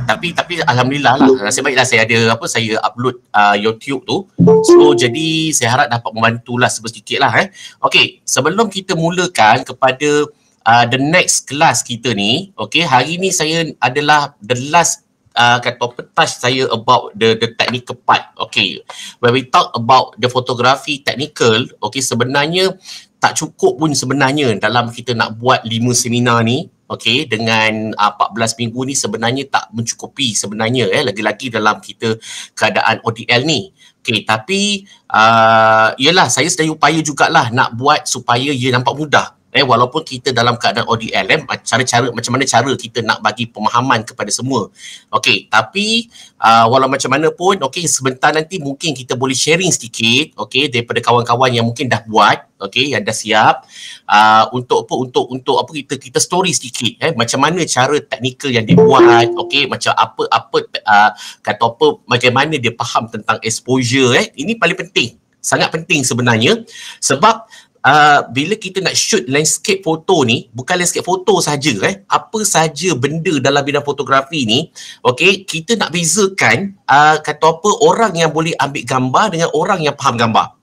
Tapi alhamdulillah lah, nasib baiklah saya ada saya upload YouTube tu. So jadi saya harap dapat membantulah sedikit lah Okey, sebelum kita mulakan kepada the next class kita ni, okey, hari ni saya adalah the last touch saya about the technical part. Okay, when we talk about the photography technical, okay, sebenarnya tak cukup pun sebenarnya dalam kita nak buat 5 seminar ni. Okay, dengan 14 minggu ni sebenarnya tak mencukupi sebenarnya lagi-lagi dalam kita keadaan ODL ni. Okay, tapi yelah, saya sedaya upaya jugalah nak buat supaya ia nampak mudah. Walaupun kita dalam keadaan ODL, cara-cara macam mana cara kita nak bagi pemahaman kepada semua. Okey, tapi walau macam mana pun, okey, sebentar nanti mungkin kita boleh sharing sedikit, okey, daripada kawan-kawan yang mungkin dah buat, okey, yang dah siap untuk kita story sedikit macam mana cara teknikal yang dia buat, okey, macam bagaimana dia faham tentang exposure ini paling penting, sangat penting sebenarnya, sebab bila kita nak shoot landscape foto ni, bukan landscape foto saja apa saja benda dalam bidang fotografi ni, okey, kita nak bezakan orang yang boleh ambil gambar dengan orang yang faham gambar.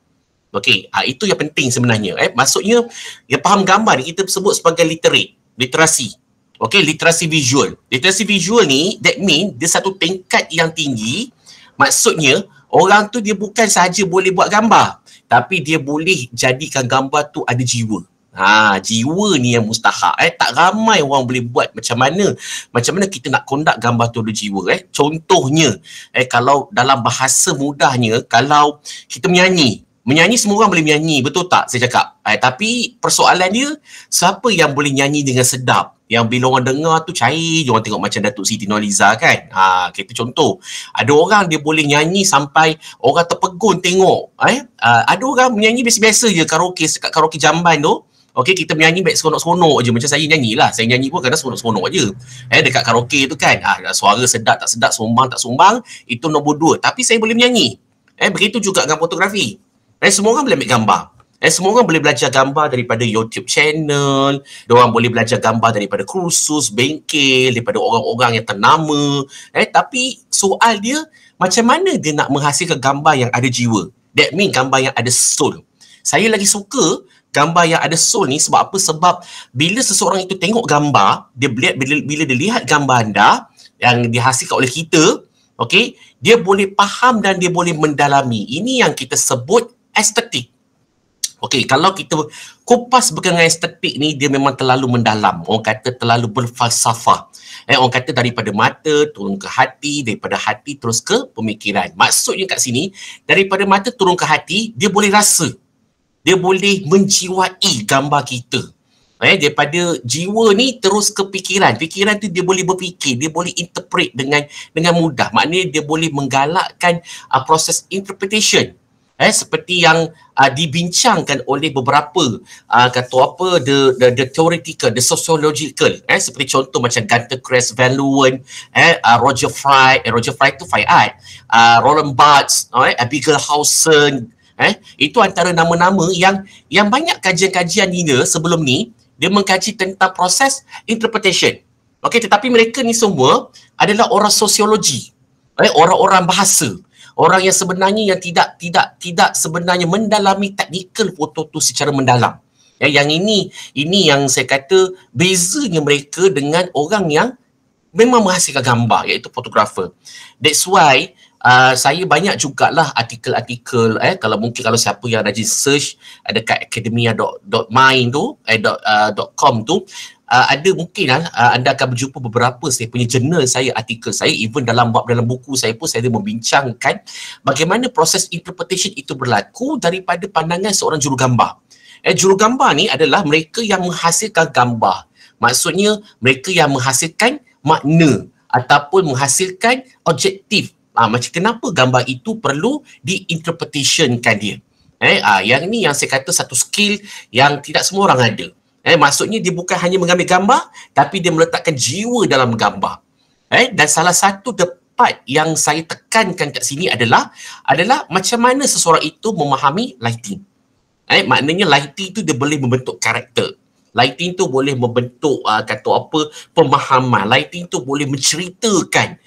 Okey, itu yang penting sebenarnya maksudnya yang faham gambar ni kita sebut sebagai literasi. Okey, literasi visual. Literasi visual ni that mean dia satu tingkat yang tinggi. Maksudnya orang tu dia bukan sahaja boleh buat gambar, tapi dia boleh jadikan gambar tu ada jiwa. Jiwa ni yang mustahak. Tak ramai orang boleh buat macam mana kita nak conduct gambar tu ada jiwa. Contohnya, kalau dalam bahasa mudahnya, kalau kita menyanyi semua orang boleh menyanyi, betul tak saya cakap? Tapi persoalan dia, siapa yang boleh nyanyi dengan sedap? Yang bila orang dengar tu cair je, orang tengok macam Datuk Siti Nurhaliza kan. Kita contoh. Ada orang dia boleh nyanyi sampai orang terpegun tengok. Ada orang menyanyi biasa-biasa je, dekat karaoke Jamban tu. Okey, kita menyanyi baik seronok-seronok je. Macam saya nyanyi lah. Saya nyanyi pun kadang seronok-seronok je. Dekat karaoke tu kan. Suara sedap tak sedap, sumbang tak sumbang, itu nombor 2. Tapi saya boleh menyanyi. Begitu juga dengan fotografi. Semua orang boleh ambil gambar. Semua orang boleh belajar gambar daripada YouTube channel, diorang boleh belajar gambar daripada kursus, bengkel, daripada orang-orang yang ternama. Tapi soal dia, macam mana dia nak menghasilkan gambar yang ada jiwa? That mean gambar yang ada soul. Saya lagi suka gambar yang ada soul ni sebab apa? Sebab bila seseorang itu tengok gambar, bila dia lihat gambar anda yang dihasilkan oleh kita, okay, dia boleh faham dan dia boleh mendalami. Ini yang kita sebut estetik. Okey, kalau kita kupas berkenaan estetik ni, dia memang terlalu mendalam. Orang kata terlalu berfalsafah. Orang kata daripada mata turun ke hati, daripada hati terus ke pemikiran. Maksudnya kat sini, daripada mata turun ke hati, dia boleh rasa. Dia boleh menjiwai gambar kita. Daripada jiwa ni terus ke fikiran. Fikiran tu dia boleh berfikir, dia boleh interpret dengan mudah. Maknanya dia boleh menggalakkan proses interpretation. Seperti yang dibincangkan oleh beberapa the theoretical, the sociological, seperti contoh macam Gunther Kress, Van Leeuwen, Roger Fry tu fine art, Roland Barthes, Abigail Hawson, itu antara nama-nama yang banyak kajian-kajian ni sebelum ni dia mengkaji tentang proses interpretation. Okey, tetapi mereka ni semua adalah orang sosiologi, orang-orang bahasa. Orang yang sebenarnya yang tidak sebenarnya mendalami teknikal foto tu secara mendalam. Yang ini yang saya kata bezanya mereka dengan orang yang memang menghasilkan gambar, iaitu fotografer. That's why saya banyak jugalah artikel-artikel kalau siapa yang rajin search dekat academia.my tu .com tu, ada mungkin anda akan berjumpa beberapa saya punya jurnal saya, artikel saya, even dalam buku saya pun saya ada membincangkan bagaimana proses interpretation itu berlaku daripada pandangan seorang jurugambar. Jurugambar ni adalah mereka yang menghasilkan gambar. Maksudnya mereka yang menghasilkan makna ataupun menghasilkan objektif. Macam kenapa gambar itu perlu diinterpretationkan dia. Yang ni yang saya kata satu skill yang tidak semua orang ada. Maksudnya dia bukan hanya mengambil gambar, tapi dia meletakkan jiwa dalam gambar. Dan salah satu part yang saya tekankan kat sini adalah macam mana seseorang itu memahami lighting. Maknanya lighting itu dia boleh membentuk karakter. Lighting tu boleh membentuk kata apa pemahaman. Lighting tu boleh menceritakan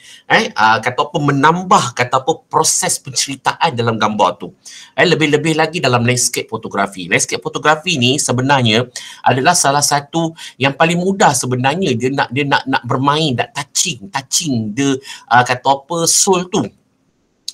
kata apa menambah kata apa proses penceritaan dalam gambar tu. Lebih-lebih lagi dalam landscape fotografi. Landscape fotografi ni sebenarnya adalah salah satu yang paling mudah sebenarnya. Dia nak bermain, nak touching the kata apa soul tu.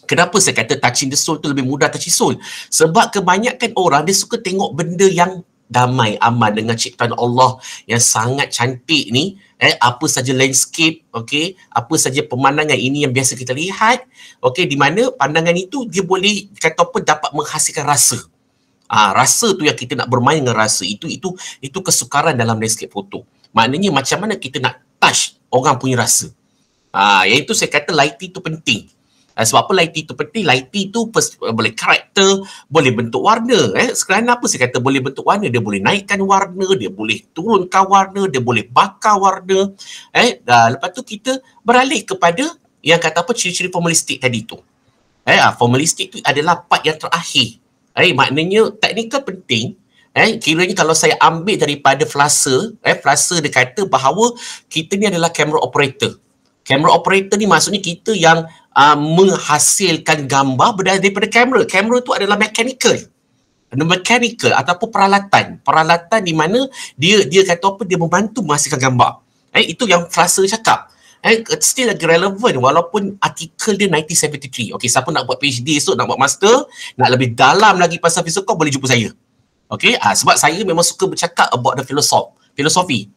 Kenapa saya kata touching the soul tu lebih mudah touching soul? Sebab kebanyakan orang dia suka tengok benda yang damai, aman dengan ciptaan Allah yang sangat cantik ni. Apa saja landscape, okey, apa saja pemandangan ini yang biasa kita lihat, okey, di mana pandangan itu dia boleh kata apa dapat menghasilkan rasa. Rasa tu yang kita nak bermain dengan rasa itu kesukaran dalam landscape foto. Maknanya macam mana kita nak touch orang punya rasa. Yang itu saya kata lighting tu penting. Sebab apa lighting tu penting? Lighting tu boleh karakter, boleh bentuk warna. Kerana apa saya kata boleh bentuk warna? Dia boleh naikkan warna, dia boleh turunkan warna, dia boleh bakar warna. Lepas tu kita beralih kepada yang kata apa ciri-ciri formalistik tadi tu. Formalistik tu adalah part yang terakhir. Maknanya teknikal penting. Kiranya kalau saya ambil daripada Flasher, Flasher dia kata bahawa kita ni adalah camera operator. Camera operator ni maksudnya kita yang menghasilkan gambar daripada kamera. Kamera tu adalah mechanical ataupun peralatan di mana dia kata apa dia membantu menghasilkan gambar. Itu yang Flasher cakap. Still lagi relevan walaupun artikel dia 1973. Okey, siapa nak buat PhD esok, nak buat master, nak lebih dalam lagi pasal filsafat, boleh jumpa saya. Okey, sebab saya memang suka bercakap about the philosophy.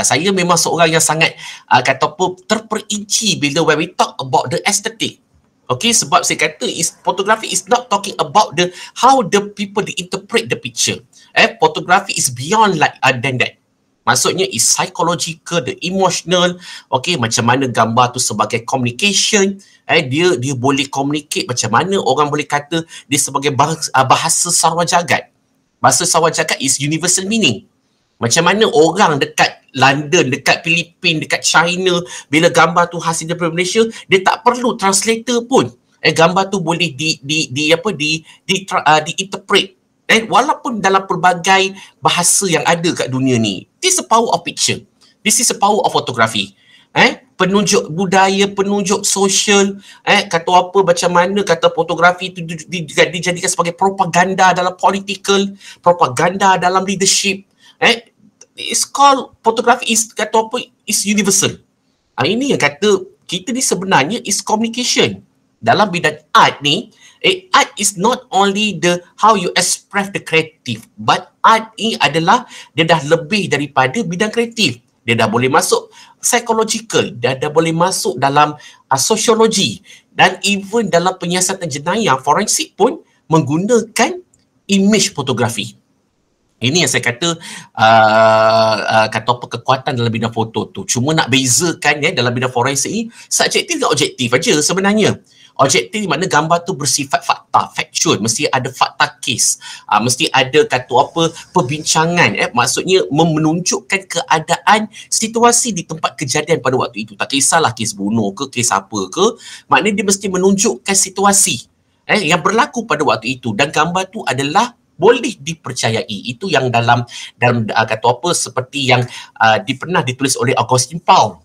Saya memang seorang yang sangat kata apa terperinci bila when we talk about the aesthetic. Okay, sebab saya kata photography is not talking about the how the people they interpret the picture. Photography is beyond like than that. Maksudnya is psychological, the emotional. Okay, macam mana gambar tu sebagai communication. Dia boleh communicate macam mana orang boleh kata dia sebagai bahasa sarwa jagat. Bahasa sarwa jagat is universal meaning. Macam mana orang dekat London, dekat Filipina, dekat China, bila gambar tu hasil daripada Malaysia, dia tak perlu translator pun. Gambar tu boleh diinterpret. Walaupun dalam pelbagai bahasa yang ada kat dunia ni. This is the power of picture. This is the power of photography. Penunjuk budaya, penunjuk sosial, kata apa macam mana kata fotografi itu dijadikan sebagai propaganda dalam political, propaganda dalam leadership. It's called photography is kata apa is universal. Ini yang kata kita ni sebenarnya is communication. Dalam bidang art ni, art is not only the how you express the creative, but art ini adalah dia dah lebih daripada bidang kreatif. Dia dah boleh masuk psychological, dia dah boleh masuk dalam sociology, dan even dalam penyiasatan jenayah forensik pun menggunakan image fotografi. Ini yang saya kata kata apa kekuatan dalam bidang foto tu. Cuma nak bezakan dalam bidang forensik ni subjektif dan objektif aja sebenarnya. Objektif di mana gambar tu bersifat fakta, factual, mesti ada fakta kes, mesti ada kata apa perbincangan, maksudnya menunjukkan keadaan situasi di tempat kejadian pada waktu itu. Tak kisahlah kes bunuh ke, kes apa ke, maknanya dia mesti menunjukkan situasi yang berlaku pada waktu itu, dan gambar tu adalah boleh dipercayai. Itu yang dalam kata apa seperti yang pernah ditulis oleh Augustine Paul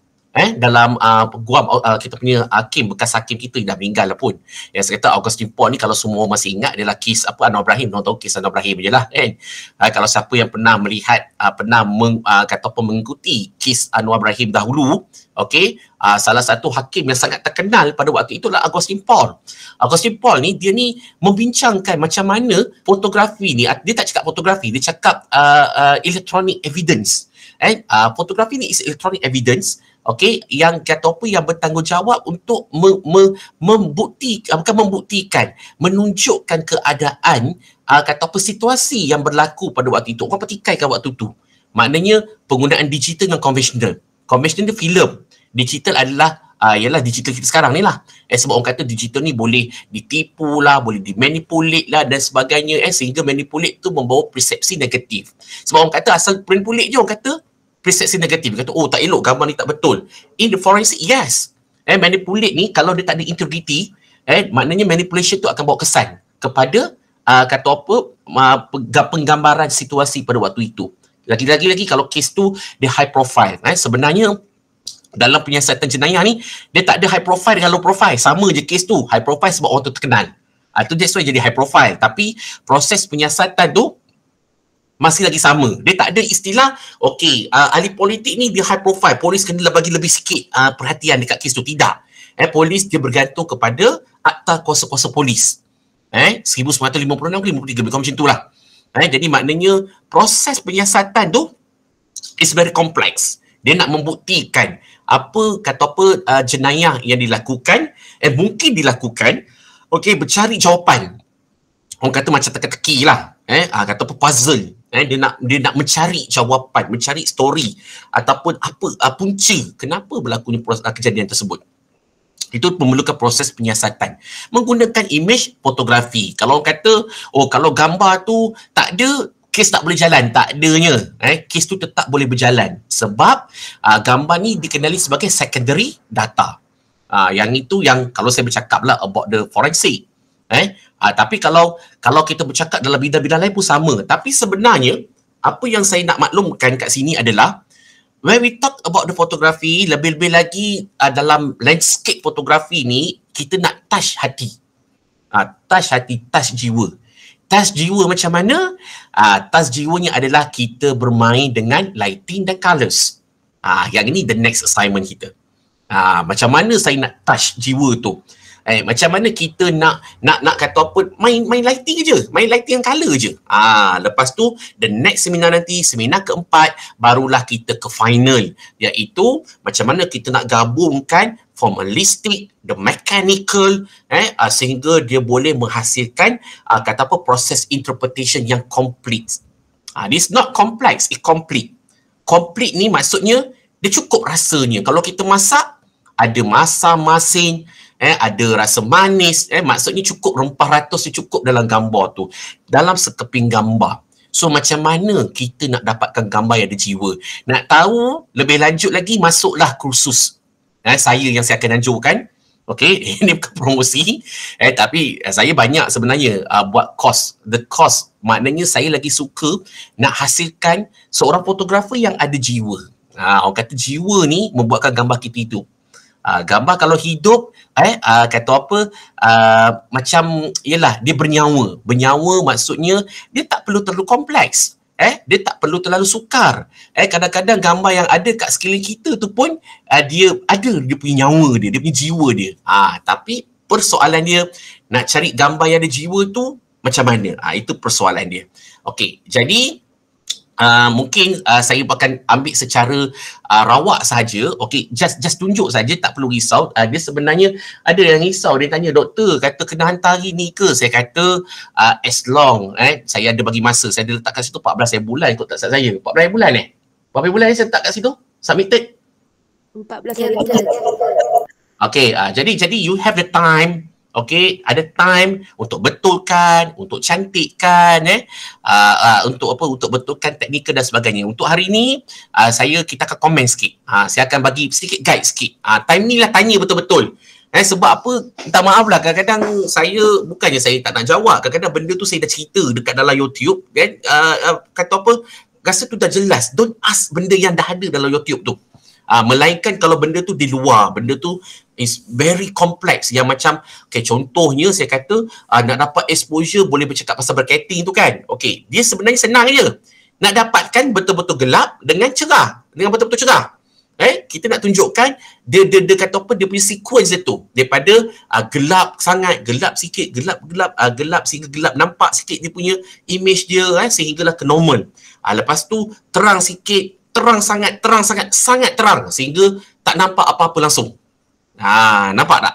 dalam Guam, kita punya bekas hakim kita dah meninggal lah pun. Yang saya kata Augustine Paul ni kalau semua masih ingat adalah kes apa Anwar Ibrahim. Orang tahu kes Anwar Ibrahim je lah kan. Kalau siapa yang pernah melihat, kata apa mengikuti kes Anwar Ibrahim dahulu, okey, salah satu hakim yang sangat terkenal pada waktu itu adalah Augustine Paul. Augustine Paul ni dia ni membincangkan macam mana fotografi ni, dia tak cakap fotografi, dia cakap electronic evidence. Fotografi ni is electronic evidence, okey, yang kata apa yang bertanggungjawab untuk membuktikan, menunjukkan keadaan kata apa situasi yang berlaku pada waktu itu. Orang petikaikan waktu tu. Maknanya penggunaan digital dengan konvensional. Konvensional dia filem. Digital adalah ialah digital kita sekarang ni lah. Sebab orang kata digital ni boleh ditipu lah, boleh dimanipulate lah dan sebagainya, sehingga manipulate tu membawa persepsi negatif. Sebab orang kata asal manipulate je orang kata persepsi negatif. Dia kata oh tak elok, gambar ni tak betul. In the forensic, yes. Manipulate ni kalau dia tak ada integrity, maknanya manipulation tu akan bawa kesan kepada kata apa penggambaran situasi pada waktu itu. Lagi kalau kes tu dia high profile. Sebenarnya dalam penyiasatan jenayah ni dia tak ada high profile dengan low profile, sama je kes tu. High profile sebab orang tu terkenal, tu that's why jadi high profile. Tapi proses penyiasatan tu masih lagi sama. Dia tak ada istilah ahli politik ni dia high profile, polis kena bagi lebih sikit perhatian dekat kes tu. Tidak. Polis dia bergantung kepada akta kuasa-kuasa polis 1956 ke 53 macam tu lah. Jadi maknanya proses penyiasatan tu is very complex. Dia nak membuktikan jenayah yang dilakukan, mungkin dilakukan, bercari jawapan. Orang kata macam teka-teki lah, kata puzzle. Dia nak mencari jawapan, mencari story ataupun punca kenapa berlakunya kejadian tersebut. Itu memerlukan proses penyiasatan menggunakan image fotografi. Kalau orang kata kalau gambar tu tak ada, kes tak boleh jalan, tak adanya. Kes tu tetap boleh berjalan sebab gambar ni dikenali sebagai secondary data. Yang itu yang kalau saya bercakap lah about the forensic. Tapi kalau kita bercakap dalam bidang-bidang lain pun sama. Tapi sebenarnya apa yang saya nak maklumkan kat sini adalah when we talk about the photography, lebih-lebih lagi dalam landscape fotografi ni kita nak touch hati. Touch hati, touch jiwa. Touch jiwa macam mana? Touch jiwanya adalah kita bermain dengan lighting dan colours. Yang ini the next assignment kita. Macam mana saya nak touch jiwa tu? Macam mana kita nak kata apa, main lighting je, main lighting and colour je. Lepas tu the next seminar nanti, seminar keempat, barulah kita ke final, iaitu macam mana kita nak gabungkan formalistic, the mechanical, sehingga dia boleh menghasilkan proses interpretation yang complete. This not complex, it complete. Complete ni maksudnya dia cukup rasanya. Kalau kita masak, ada masin, ada rasa manis, maksudnya cukup, rempah ratus cukup dalam gambar tu, dalam sekeping gambar. So macam mana kita nak dapatkan gambar yang ada jiwa? Nak tahu lebih lanjut lagi, masuklah kursus saya yang saya akan anjurkan. Ini bukan promosi, tapi saya banyak sebenarnya buat course. The course maknanya saya lagi suka nak hasilkan seorang fotografer yang ada jiwa. Orang kata jiwa ni membuatkan gambar kita itu. Gambar kalau hidup, macam yelah, dia bernyawa. Bernyawa maksudnya dia tak perlu terlalu kompleks. Dia tak perlu terlalu sukar. Kadang-kadang gambar yang ada kat sekeliling kita tu pun dia ada dia punya nyawa dia punya jiwa dia. Tapi persoalan dia nak cari gambar yang ada jiwa tu macam mana? Itu persoalan dia. Jadi mungkin saya akan ambil secara rawak saja. Just tunjuk saja, tak perlu risau. Dia sebenarnya ada yang risau, dia tanya, doktor kata kena hantar hari ni ke? Saya kata as long saya ada bagi masa, saya ada letak kat situ 14 bulan kot, tak salah saya 14 bulan berapa bulan saya letak kat situ submitted 14 hari. Jadi you have the time. Ada time untuk betulkan, untuk cantikkan, untuk betulkan teknikal dan sebagainya. Untuk hari ni, kita akan komen sikit. Saya akan bagi sedikit guide sikit. Time ni lah tanya betul-betul. Sebab apa, minta maaf lah, kadang-kadang saya, bukannya saya tak nak jawab, kadang-kadang benda tu saya dah cerita dekat dalam YouTube, kan? Kata apa, rasa tu dah jelas. Don't ask benda yang dah ada dalam YouTube tu. Melainkan kalau benda tu di luar, benda tu is very complex, yang macam contohnya saya kata nak dapat exposure boleh bercakap pasal bracketing tu kan. Dia sebenarnya senang je, nak dapatkan betul-betul gelap dengan cerah, dengan betul-betul cerah. Kita nak tunjukkan dia kata apa, dia punya sequence dia tu, daripada gelap sangat, gelap sikit, gelap sehingga gelap nampak sikit dia punya image dia, sehinggalah ke normal. Lepas tu terang sikit, terang sangat terang sehingga tak nampak apa-apa langsung. Nampak tak?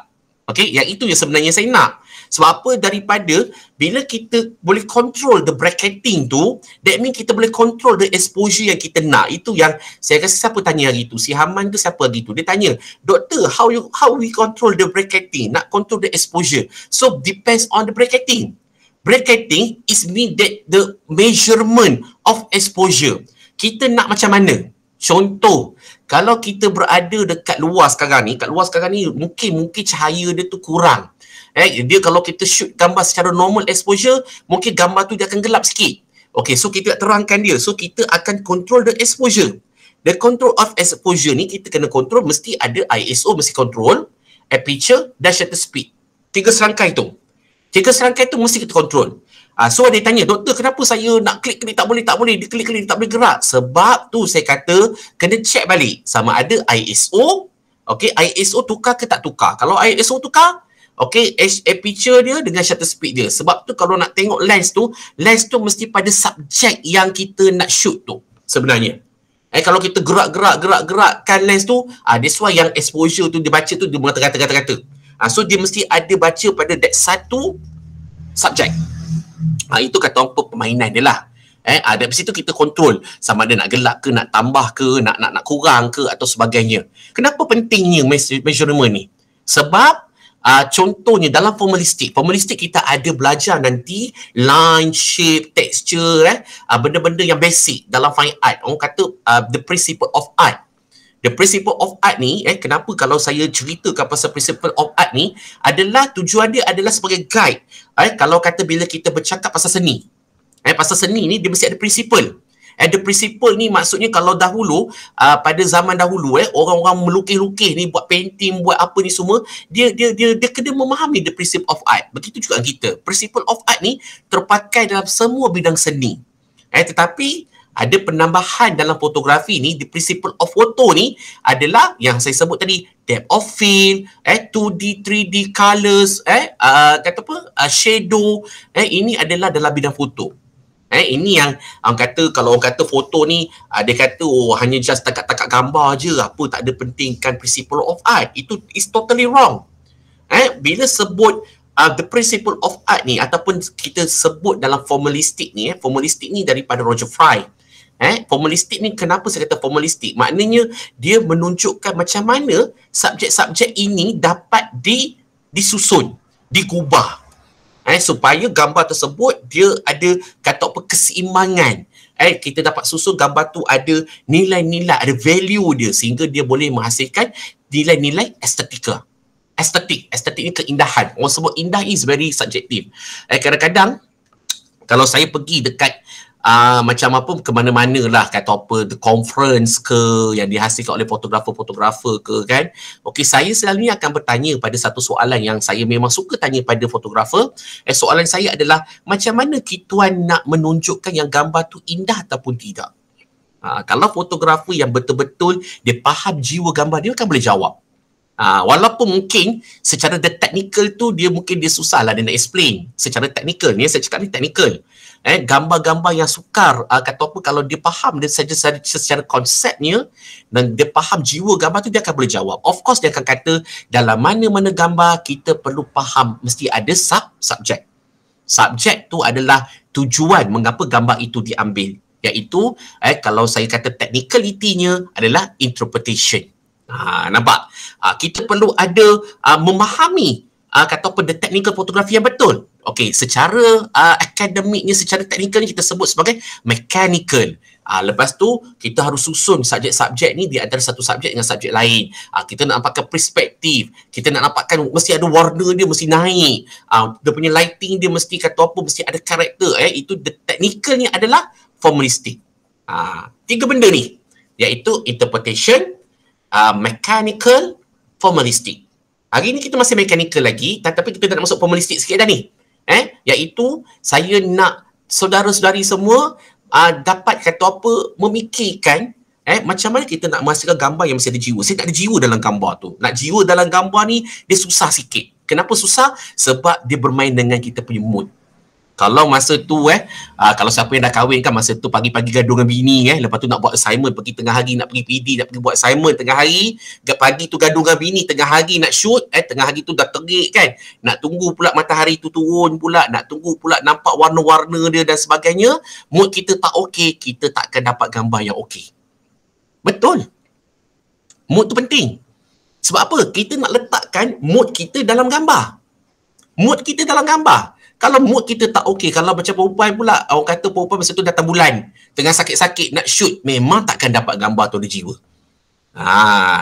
Yang itu yang sebenarnya saya nak. Sebab apa? Daripada bila kita boleh control the bracketing tu, that mean kita boleh control the exposure yang kita nak. Itu yang saya rasa siapa tanya hari tu, si Haman ke siapa hari tu, dia tanya, doktor, how we control the bracketing? Nak control the exposure. So depends on the bracketing. Bracketing is mean that the measurement of exposure. Kita nak macam mana? Contoh, kalau kita berada dekat luar sekarang ni, mungkin cahaya dia tu kurang. Dia kalau kita shoot gambar secara normal exposure, mungkin gambar tu dia akan gelap sikit. Okay, so kita terangkan dia. So kita akan control the exposure. The control of exposure ni kita kena control, mesti ada ISO, mesti control, aperture dan shutter speed. 3 serangkai tu. 3 serangkai tu mesti kita control. So dia tanya, doktor kenapa saya nak klik tak boleh, dia klik tak boleh gerak? Sebab tu saya kata kena check balik sama ada ISO, okay, ISO tukar ke tak tukar. Kalau ISO tukar, okay, aperture dia dengan shutter speed dia. Sebab tu kalau nak tengok lens tu mesti pada subjek yang kita nak shoot tu sebenarnya. Kalau kita gerakkan lens tu, that's why yang exposure tu dia baca tu dia mengata-kata. So dia mesti ada baca pada that satu subjek. Itu kata orang permainan dia lah. Dari situ kita kontrol sama ada nak gelap ke, nak tambah ke, nak kurang ke atau sebagainya. Kenapa pentingnya measurement ni? Sebab contohnya dalam formalistik kita ada belajar nanti line, shape, texture, benda-benda yang basic dalam fine art. Orang kata the principle of art. The principle of art ni, kenapa kalau saya ceritakan pasal principle of art ni, adalah tujuan dia adalah sebagai guide. Kalau kata bila kita bercakap pasal seni, pasal seni ni dia mesti ada principle. The principle ni maksudnya kalau dahulu, pada zaman dahulu, orang-orang melukis-lukis ni, buat painting, buat apa ni semua, dia kena memahami the principle of art. Begitu juga kita. Principle of art ni terpakai dalam semua bidang seni. Tetapi ada penambahan dalam fotografi ni, the principle of photo ni adalah yang saya sebut tadi, depth of field, 2D, 3D colours, shadow, ini adalah dalam bidang foto. Ini yang kalau orang kata foto ni, dia kata hanya just takat-takat gambar je, apa tak ada pentingkan principle of art. Itu is totally wrong. Bila sebut the principle of art ni, ataupun kita sebut dalam formalistik ni, formalistik ni daripada Roger Fry. Formalistik ni, kenapa saya kata formalistik? Maknanya dia menunjukkan macam mana subjek-subjek ini dapat disusun, digubah. Supaya gambar tersebut dia ada kata apa, keseimbangan. Kita dapat susun gambar tu ada nilai-nilai, ada value dia sehingga dia boleh menghasilkan nilai-nilai estetika. Estetik ni keindahan. Orang sebut indah is very subjective. Kadang-kadang kalau saya pergi dekat macam apa ke mana-mana lah, kata apa, the conference ke yang dihasilkan oleh fotografer ke kan. Okey, saya selalunya akan bertanya pada satu soalan yang saya memang suka tanya pada fotografer. Soalan saya adalah macam mana kituan nak menunjukkan yang gambar tu indah ataupun tidak. Kalau fotografer yang betul-betul dia faham jiwa gambar, dia akan boleh jawab. Walaupun mungkin secara the technical tu dia susah lah dia nak explain secara technical ni, saya cakap ni technical. Gambar-gambar yang sukar, kata apa, kalau dia faham dia saja secara konsepnya dan dia faham jiwa gambar tu, dia akan boleh jawab. Of course dia akan kata dalam mana-mana gambar kita perlu faham mesti ada subjek. Subjek tu adalah tujuan mengapa gambar itu diambil, iaitu kalau saya kata technicality-nya adalah interpretation. Nampak? Kita perlu ada memahami kata apa, the technical fotografi yang betul. Okey, secara akademiknya, secara teknikalnya kita sebut sebagai mechanical. Lepas tu kita harus susun subjek-subjek ni di antara satu subjek dengan subjek lain. Kita nak nampakkan perspektif, kita nak nampakkan mesti ada warna dia mesti naik. Dia punya lighting dia mesti kata apa, mesti ada karakter. Itu the technical ni adalah formalistik. 3 benda ni, iaitu interpretation, mechanical, formalistik. Hari ni kita masih mechanical lagi, tetapi kita nak masuk formalistik sikit dah ni. Iaitu saya nak saudara-saudari semua dapat kata apa, memikirkan macam mana kita nak menghasilkan gambar yang mesti ada jiwa. Saya tak ada jiwa dalam gambar tu. Nak jiwa dalam gambar ni dia susah sikit. Kenapa susah? Sebab dia bermain dengan kita punya mood. Kalau masa tu kalau siapa yang dah kahwin kan, masa tu pagi-pagi gaduh dengan bini lepas tu nak buat assignment, pergi tengah hari nak pergi PD, nak pergi buat assignment tengah hari, pagi tu gaduh dengan bini, tengah hari nak shoot, tengah hari tu dah terik kan, nak tunggu pula matahari tu turun pula, nak tunggu pula nampak warna-warna dia dan sebagainya. Mood kita tak okey, kita tak akan dapat gambar yang okey. Betul. Mood tu penting. Sebab apa? Kita nak letakkan mood kita dalam gambar. Mood kita dalam gambar. Kalau mood kita tak okey, kalau macam perempuan pula, orang kata perempuan masa tu datang bulan, tengah sakit-sakit nak shoot, memang takkan dapat gambar tu ada jiwa.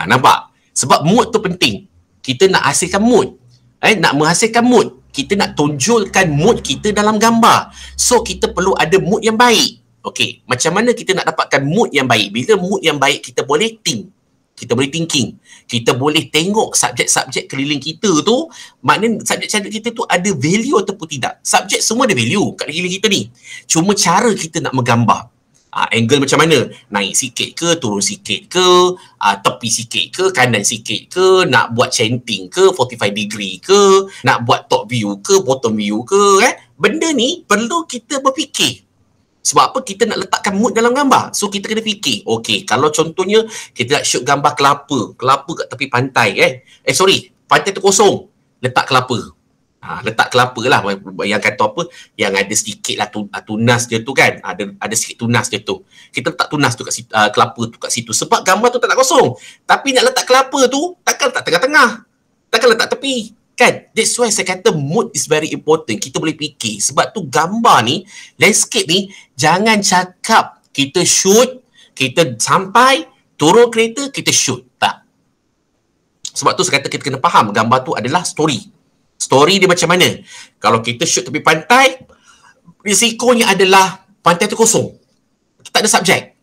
Nampak? Sebab mood tu penting. Kita nak hasilkan mood. Nak menghasilkan mood. kita nak tonjolkan mood kita dalam gambar. So kita perlu ada mood yang baik. Okey, macam mana kita nak dapatkan mood yang baik? Bila mood yang baik, kita boleh think. Kita boleh thinking. Kita boleh tengok subjek-subjek keliling kita tu, maknanya subjek-subjek kita tu ada value ataupun tidak. Subjek semua ada value kat keliling kita ni. Cuma cara kita nak menggambar. Angle macam mana? Naik sikit ke, turun sikit ke, tepi sikit ke, kanan sikit ke, nak buat chanting ke, 45 degree ke, nak buat top view ke, bottom view ke, Benda ni perlu kita berfikir. Sebab apa? Kita nak letakkan mood dalam gambar. So kita kena fikir. Okey, kalau contohnya kita nak shoot gambar kelapa kat tepi pantai pantai tu kosong, letak kelapa. Letak kelapa lah, yang kata apa, yang ada sedikit lah tunas dia tu kan, ada sikit tunas dia tu. Kita letak tunas tu kat situ, kelapa tu kat situ, sebab gambar tu tak nak kosong. Tapi nak letak kelapa tu, takkan letak tengah-tengah, takkan letak tepi kan. That's why saya kata mood is very important. Kita boleh fikir. Sebab tu gambar ni, landscape ni, jangan cakap kita shoot, kita sampai turun kereta, kita shoot. Tak. Sebab tu saya kata kita kena faham gambar tu adalah story. Story dia macam mana? Kalau kita shoot tepi pantai, risikonya adalah pantai tu kosong. Tak ada subjek.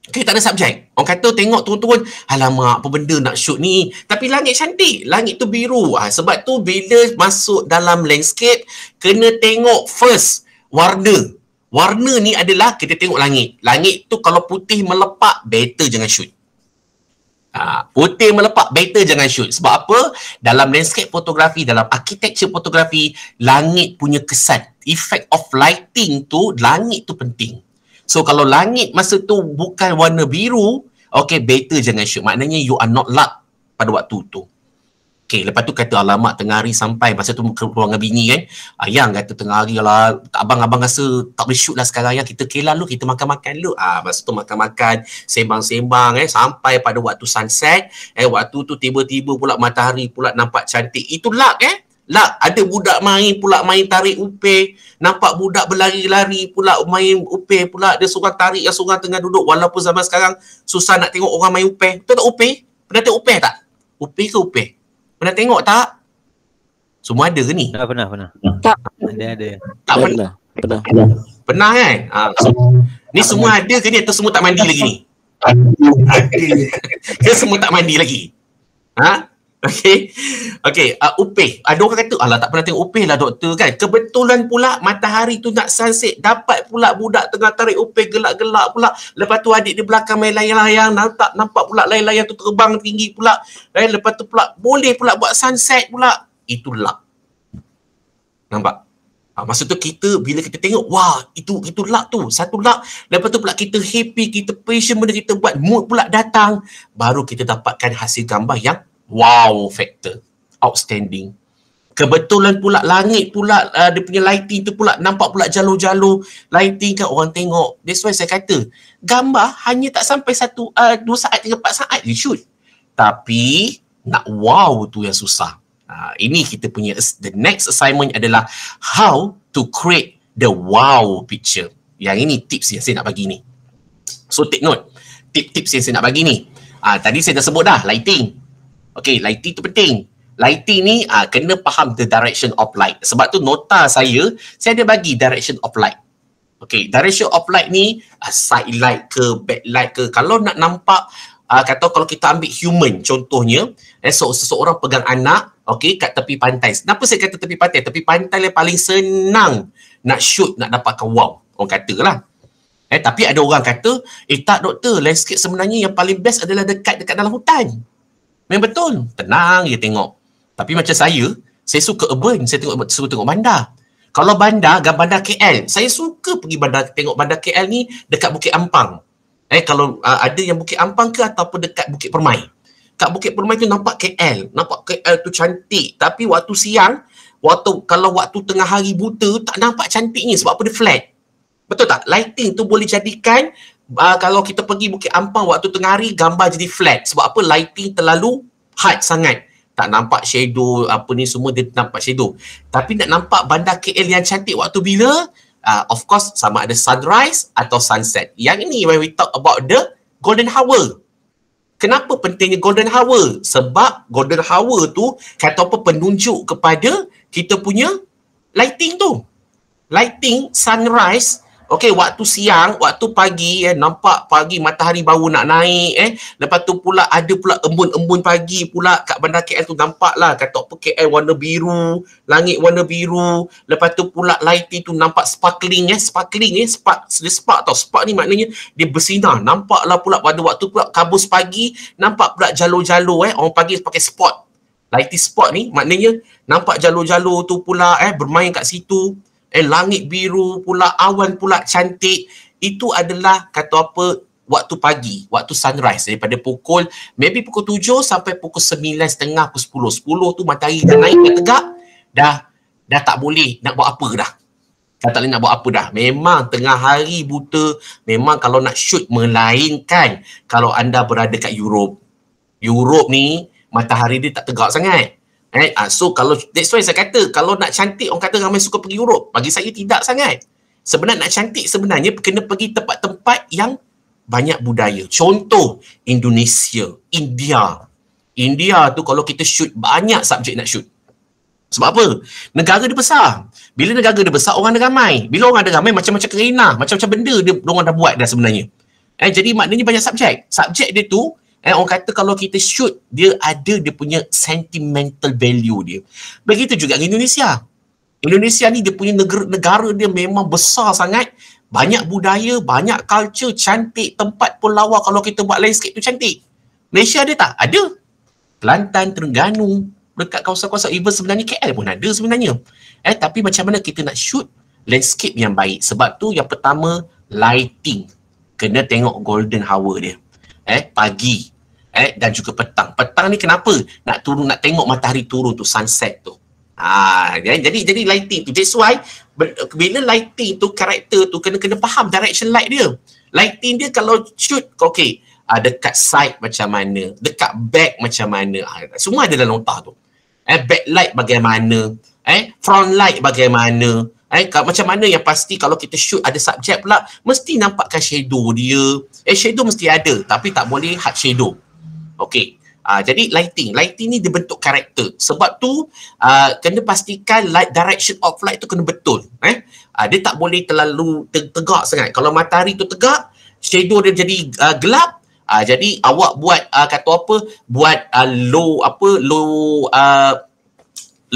Okay, tak ada subjek. Orang kata tengok turun-turun, alamak, apa benda nak shoot ni? Tapi langit cantik. Langit tu biru. Sebab tu bila masuk dalam landscape, kena tengok first warna. Warna ni adalah kita tengok langit. Langit tu kalau putih melepak, better jangan shoot. Putih melepak, better jangan shoot. Sebab apa? Dalam landscape fotografi, dalam architecture fotografi, langit punya kesan. Effect of lighting tu, langit tu penting. So kalau langit masa tu bukan warna biru, okay, better jangan shoot. Maknanya you are not luck pada waktu tu. Okay, lepas tu kata alamak tengah hari sampai, masa tu keluar dengan bini kan. Yang kata tengah hari lah, abang rasa tak boleh shoot lah sekarang ya. Kita kelah lu, kita makan-makan lu. Masa tu makan-makan, sembang-sembang sampai pada waktu sunset. Waktu tu tiba-tiba pula matahari pula nampak cantik. Itu luck Lah, ada budak main pula, main tarik upeh. Nampak budak berlari-lari pula, main upeh pula. Dia seorang tarik, yang seorang tengah duduk. Walaupun zaman sekarang susah nak tengok orang main upeh. Betul tak upeh? Pernah tengok upeh tak? Upeh ke upeh? Pernah tengok tak? Semua ada ke ni? Pernah. Tak. Ada. Tak pernah? Pernah kan? Ni semua ada ke ni atau semua tak mandi lagi ni? Ada. Ke semua tak mandi lagi? Okey, upeh. Ada orang kata, alah tak pernah tengok upeh lah doktor kan. Kebetulan pula matahari tu nak sunset. Dapat pula budak tengah tarik upeh gelak-gelak pula. Lepas tu adik di belakang main layang-layang. Nampak pula layang-layang tu terbang tinggi pula. Lepas tu pula boleh pula buat sunset pula. Itu luck. Nampak? Masa tu kita, bila kita tengok, wah, itu luck tu. Satu luck. Lepas tu pula kita happy, kita passion benda kita buat. Mood pula datang. Baru kita dapatkan hasil gambar yang wow factor, outstanding. Kebetulan pula langit pula, dia punya lighting tu pula, nampak pula jalur-jalur lighting kan, orang tengok. That's why saya kata, gambar hanya tak sampai 2 saat, 3-4 saat je shoot. Tapi, nak wow tu yang susah. Ini kita punya, the next assignment adalah how to create the wow picture. Yang ini tips yang saya nak bagi ni. So take note, tips yang saya nak bagi ni. Tadi saya dah sebut dah, lighting. Okay, lighting tu penting. Lighting ni kena faham the direction of light. Sebab tu nota saya ada bagi direction of light. Okay, direction of light ni side light ke, backlight ke. Kalau nak nampak, kata kalau kita ambil human contohnya, seseorang pegang anak, okay, kat tepi pantai. Kenapa saya kata tepi pantai? Tepi pantai yang paling senang nak shoot, nak dapatkan wow. Orang kata lah. Tapi ada orang kata, tak doktor, landscape sebenarnya yang paling best adalah dekat dalam hutan. Memang betul. Tenang je tengok. Tapi macam saya suka urban. Saya suka tengok bandar. Kalau bandar KL. Saya suka pergi bandar, tengok bandar KL ni dekat Bukit Ampang. Kalau ada yang Bukit Ampang ke ataupun dekat Bukit Permai. Kat Bukit Permai tu nampak KL. Nampak KL tu cantik. Tapi waktu siang, kalau waktu tengah hari buta, tak nampak cantiknya sebab apa dia flat. Betul tak? Lighting tu boleh jadikan kalau kita pergi Bukit Ampang waktu tengah hari, gambar jadi flat. Sebab apa? Lighting terlalu hard sangat. Tak nampak shadow, apa ni semua dia nampak shadow. Tapi nak nampak bandar KL yang cantik waktu bila? Of course, sama ada sunrise atau sunset. Yang ini when we talk about the golden hour. Kenapa pentingnya golden hour? Sebab golden hour tu kata apa penunjuk kepada kita punya lighting tu. Lighting sunrise, okey, waktu siang, waktu pagi nampak pagi matahari baru nak naik lepas tu pula ada pula embun-embun pagi pula kat bandar KL tu, nampaklah kata apa KL warna biru, langit warna biru, lepas tu pula lighting tu nampak sparkling spark tau. Spark ni maknanya dia bersinar, nampaklah pula pada waktu pula kabus pagi, nampak pula jalur-jalur orang pagi pakai spot. Lighting spot ni maknanya nampak jalur-jalur tu pula bermain kat situ. Langit biru pula, awan pula cantik. Itu adalah kata apa waktu pagi, waktu sunrise, daripada pukul 7 sampai pukul 9.30, pukul 10 tu matahari dah naik, dah tegak, dah tak boleh nak buat apa dah. Dah tak boleh nak buat apa dah. Memang tengah hari buta, memang kalau nak shoot, melainkan kalau anda berada kat Europe. Europe ni matahari dia tak tegak sangat. So kalau that's why saya kata kalau nak cantik, orang kata ramai suka pergi Europe. Bagi saya tidak sangat. Sebenarnya nak cantik sebenarnya kena pergi tempat-tempat yang banyak budaya. Contoh Indonesia, India tu kalau kita shoot banyak subjek nak shoot. Sebab apa? Negara dia besar. Bila negara dia besar, orang dia ramai. Bila orang ada ramai, macam-macam kerana, macam-macam benda dia orang dah buat dah sebenarnya. Jadi maknanya banyak subjek. Subjek dia tu orang kata kalau kita shoot, dia ada dia punya sentimental value dia. Begitu juga dengan Indonesia. Indonesia ni dia punya negara dia memang besar sangat. Banyak budaya, banyak culture, cantik. Tempat pun lawa kalau kita buat landscape tu cantik. Malaysia ada tak? Ada. Kelantan, Terengganu, dekat kawasan-kawasan, even sebenarnya KL pun ada sebenarnya. Tapi macam mana kita nak shoot landscape yang baik? Sebab tu yang pertama, lighting. Kena tengok golden hour dia. Pagi. Dan juga petang. Petang ni kenapa? Nak tengok matahari turun tu, sunset tu. Jadi lighting tu. That's why bila lighting tu, karakter tu kena faham direction light dia. Lighting dia kalau shoot, okey, dekat side macam mana, dekat back macam mana. Semua ada dalam otak tu. Backlight bagaimana, front light bagaimana. Macam mana yang pasti kalau kita shoot ada subjek pula, mesti nampakkan shadow dia. Shadow mesti ada, tapi tak boleh hard shadow. Okey. Jadi lighting ni dia bentuk karakter. Sebab tu kena pastikan light direction of light tu kena betul. Dia tak boleh terlalu tegak sangat. Kalau matahari tu tegak, shadow dia jadi gelap. Jadi awak buat kata apa? Buat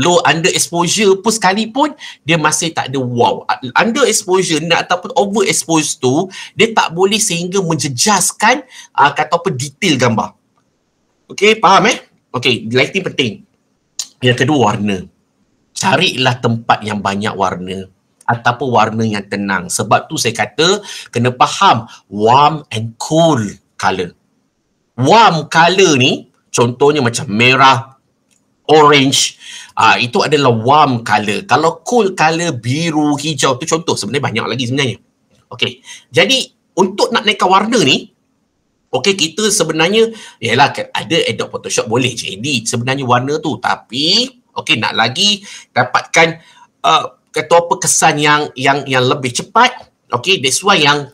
low under exposure pun sekalipun dia masih tak ada wow. Under exposure ataupun over expose tu dia tak boleh sehingga menjejaskan kata apa detail gambar. Okey, faham Okey, lighting penting. Yang kedua, warna. Carilah tempat yang banyak warna ataupun warna yang tenang. Sebab tu saya kata kena faham warm and cool color. Warm color ni contohnya macam merah, orange, itu adalah warm color. Kalau cool color biru, hijau tu contoh, sebenarnya banyak lagi sebenarnya. Okey. Jadi untuk nak naikkan warna ni, okey, kita sebenarnya yalah ada Adobe Photoshop boleh je edit sebenarnya warna tu, tapi okey nak lagi dapatkan kata apa kesan yang lebih cepat. Okey, that's why yang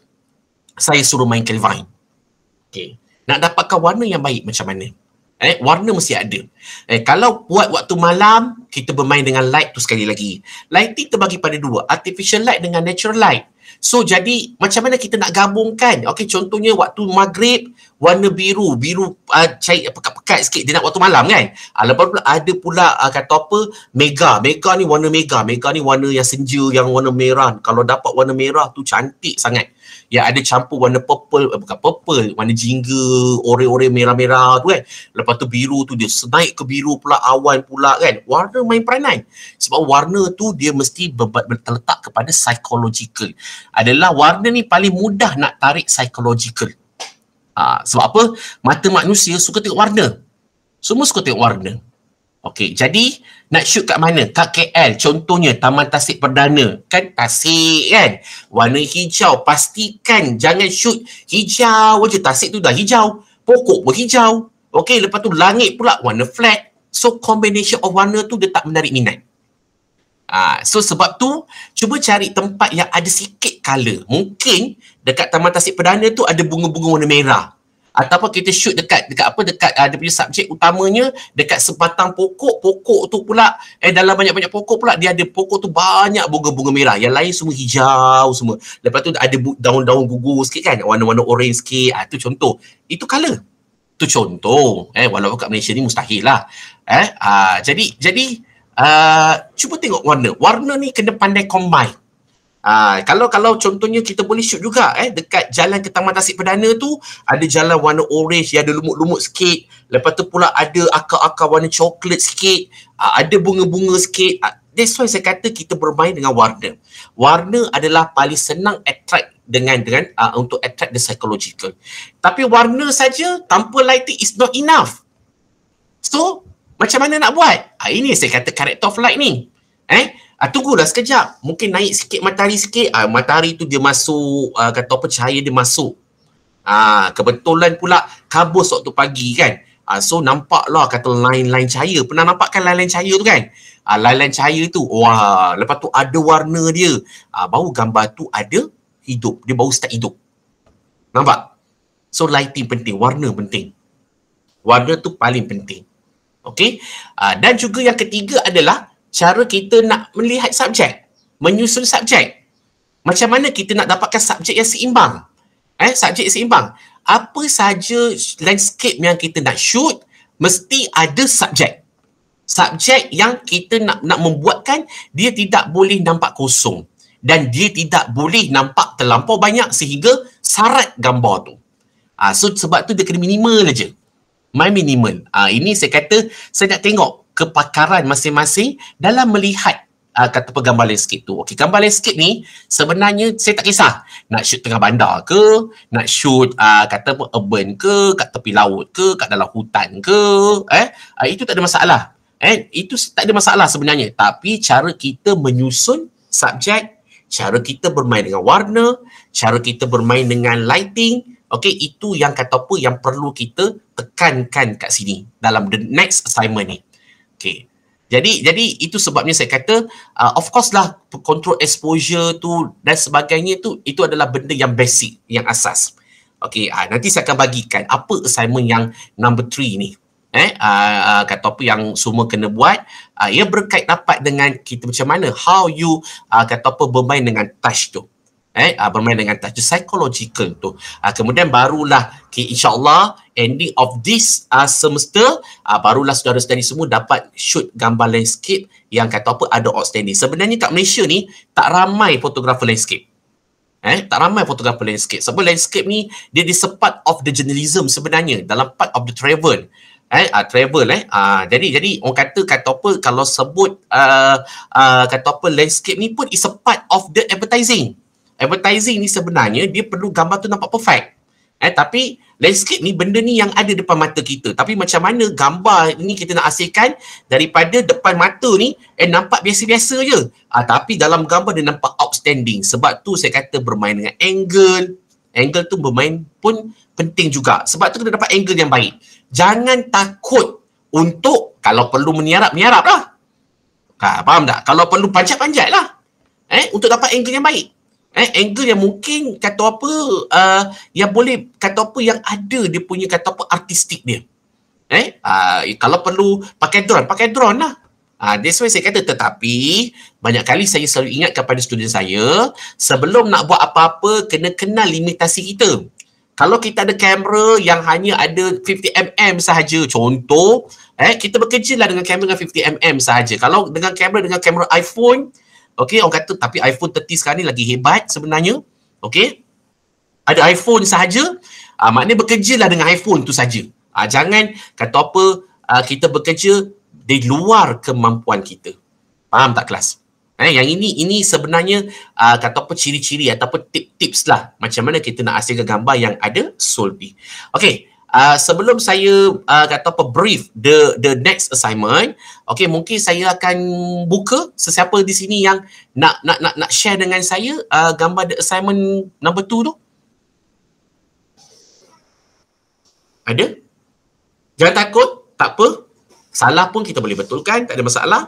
saya suruh main Kelvin. Okey, nak dapatkan warna yang baik macam mana? Warna mesti ada. Kalau buat waktu malam, kita bermain dengan light tu sekali lagi. Lighting terbagi pada dua, artificial light dengan natural light. So jadi macam mana kita nak gabungkan? Okey, contohnya waktu maghrib warna biru cair pekat-pekat sikit, dia nak waktu malam kan. Lepas pula ada pula kata apa mega ni warna mega ni warna yang senja, yang warna merah. Kalau dapat warna merah tu cantik sangat. Yang ada campur warna purple, bukan purple, warna jingga, ore-ore merah-merah tu kan. Lepas tu biru tu dia naik ke biru pula, awan pula kan. Warna main peranan. Sebab warna tu dia mesti terletak kepada psychological. Adalah warna ni paling mudah nak tarik psychological. Sebab apa? Mata manusia suka tengok warna. Semua suka tengok warna. Okey, jadi nak shoot kat mana? Kat KL, contohnya Taman Tasik Perdana. Kan Tasik kan? Warna hijau. Pastikan jangan shoot hijau je. Tasik tu dah hijau. Pokok pun hijau. Okey, lepas tu langit pula warna flat. So combination of warna tu dia tak menarik minat. So sebab tu cuba cari tempat yang ada sikit colour. Mungkin dekat Taman Tasik Perdana tu ada bunga-bunga warna merah. ataupun kita shoot dekat dia punya subjek utamanya, dekat sebatang pokok tu pula dalam banyak-banyak pokok pula dia ada pokok tu banyak bunga-bunga merah, yang lain semua hijau semua. Lepas tu ada daun-daun gugur sikit kan, warna-warna orange sikit. Tu contoh. Itu color. Tu contoh. Walaupun kat Malaysia ni mustahil lah. Jadi cuba tengok warna. Warna ni kena pandai combine. Kalau contohnya kita boleh shoot juga dekat jalan ke Taman Tasik Perdana tu ada jalan warna orange yang ada lumut-lumut sikit, lepas tu pula ada akar-akar warna coklat sikit, ada bunga-bunga sikit. That's why saya kata kita bermain dengan warna. Warna adalah paling senang attract dengan untuk attract the psychological. Tapi warna saja tanpa lighting is not enough. So macam mana nak buat? Ini saya kata character of light ni. Tunggulah sekejap. Mungkin naik sikit matahari sikit. Matahari tu dia masuk, kata apa, cahaya dia masuk. Kebetulan pula kabus waktu pagi kan. So nampaklah kata line-line cahaya. Pernah nampak kan line-line cahaya tu kan? Line-line cahaya tu. Wah, lepas tu ada warna dia. Baru gambar tu ada hidup. Dia baru start hidup. Nampak? So lighting penting. Warna penting. Warna tu paling penting. Okay? Dan juga yang ketiga adalah cara kita nak melihat subjek, menyusun subjek. Macam mana kita nak dapatkan subjek yang seimbang? Subjek seimbang. Apa saja landscape yang kita nak shoot, mesti ada subjek. Subjek yang kita nak membuatkan, dia tidak boleh nampak kosong. Dan dia tidak boleh nampak terlampau banyak sehingga sarat gambar tu. So sebab tu dia kena minimal aja. Minimal. Ini saya kata, saya nak tengok kepakaran masing-masing dalam melihat kata apa gambar landscape tu. Okey, gambar landscape ni sebenarnya saya tak kisah nak shoot tengah bandar ke, nak shoot kata apa urban ke, kat tepi laut ke, kat dalam hutan ke, itu tak ada masalah. Itu tak ada masalah sebenarnya, tapi cara kita menyusun subjek, cara kita bermain dengan warna, cara kita bermain dengan lighting, okey, itu yang kata apa yang perlu kita tekankan kat sini dalam the next assignment ni. Okay. Jadi itu sebabnya saya kata of course lah control exposure tu dan sebagainya tu, itu adalah benda yang basic, yang asas. Okay, nanti saya akan bagikan apa assignment yang number 3 ni. Kata apa yang semua kena buat. Ia berkait rapat dengan kita macam mana, how you kata apa bermain dengan touch tu. Bermain dengan touch psychological tu. Kemudian barulah insyaAllah ending of this semester, barulah saudara-saudari semua dapat shoot gambar landscape yang kata apa ada outstanding. Sebenarnya kat Malaysia ni tak ramai fotografer landscape. Tak ramai fotografer landscape. Sebab landscape ni dia part of the journalism sebenarnya, dalam part of the travel. Jadi orang kata apa kalau sebut kata apa landscape ni pun is a part of the advertising. Advertising ni sebenarnya dia perlu gambar tu nampak perfect. Tapi landscape ni benda ni yang ada depan mata kita. Tapi macam mana gambar ni kita nak hasilkan daripada depan mata ni nampak biasa-biasa je. Tapi dalam gambar dia nampak outstanding. Sebab tu saya kata bermain dengan angle. Angle tu bermain pun penting juga. Sebab tu kena dapat angle yang baik. Jangan takut untuk kalau perlu meniarap lah. Faham tak? Kalau perlu panjat lah. Untuk dapat angle yang baik. Angle yang mungkin kata apa yang boleh kata apa yang ada dia punya kata apa artistik dia. Kalau perlu pakai drone lah. That's why saya kata, tetapi banyak kali saya selalu ingat kepada student saya, sebelum nak buat apa-apa kena kenal limitasi kita. Kalau kita ada kamera yang hanya ada 50mm sahaja, contoh, kita bekerja lah dengan kamera dengan 50mm sahaja. Kalau dengan kamera iPhone, okey, orang kata tapi iPhone 30 sekarang ni lagi hebat sebenarnya. Okey. Ada iPhone sahaja, maknanya bekerjalah dengan iPhone tu saja. Jangan kata apa kita bekerja di luar kemampuan kita. Faham tak kelas? Yang ini sebenarnya kata apa ciri-ciri ataupun tips lah macam mana kita nak hasilkan gambar yang ada solid. Okey. Sebelum saya kata apa brief the next assignment, okey, mungkin saya akan buka sesiapa di sini yang nak share dengan saya gambar the assignment number 2 tu. Ada? Jangan takut, tak apa. Salah pun kita boleh betulkan, tak ada masalah.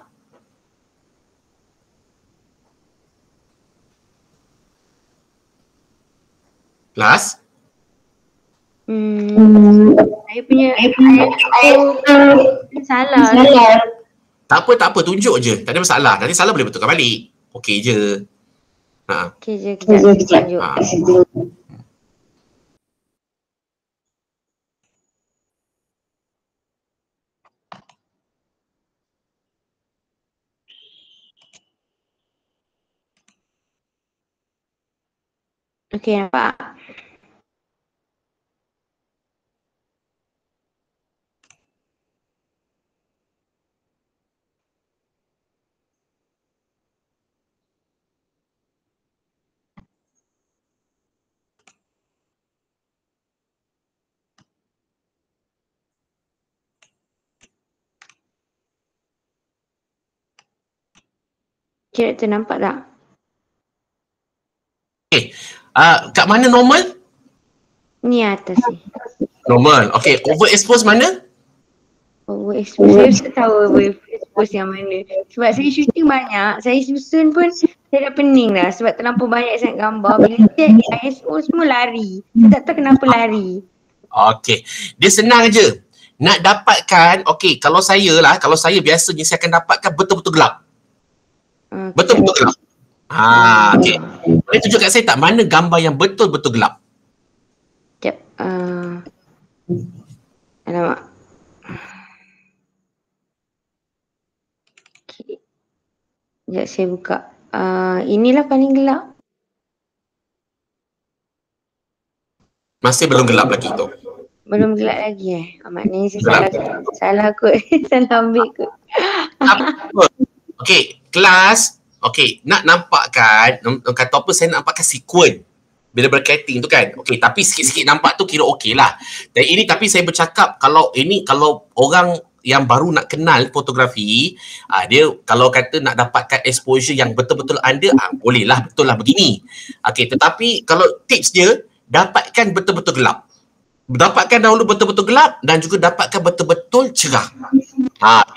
Kelas? Saya punya salah. Tak apa, tunjuk je. Tak ada masalah. Nanti salah boleh betulkan balik. Okey je. Okey je, kejap. Tunjuk. Okey, nampak? Okey, tu nampak tak? Okey. Kat mana normal? Ni atas ni. Normal. Okey, overexpose mana? Overexpose. Saya tak tahu overexpose yang mana. Sebab saya shooting banyak, saya susun pun saya dah pening dah sebab terlampau banyak sangat gambar. Bila check ISO semua lari. Saya tak tahu kenapa lari. Okey. Dia senang je. Nak dapatkan, okey, kalau saya biasanya saya akan dapatkan betul-betul gelap. Betul-betul gelap. Okey. Boleh tunjuk kat saya tak mana gambar yang betul-betul gelap? Sekejap. Alamak. Okay. Sekejap saya buka. Inilah paling gelap. Masih belum gelap lagi tu. Belum gelap lagi maknanya saya salah kot. Salah ambil kot. Okey, kelas. Okey, nak nampakkan, kata apa, saya nak nampakkan sekuen bila berkaiting tu kan. Okey, tapi sikit-sikit nampak tu kira okey lah. Dan ini tapi saya bercakap kalau orang yang baru nak kenal fotografi, dia kalau kata nak dapatkan exposure yang betul-betul under, boleh lah, betul lah begini. Okey, tetapi kalau tips dia, dapatkan betul-betul gelap. Dapatkan dahulu betul-betul gelap dan juga dapatkan betul-betul cerah.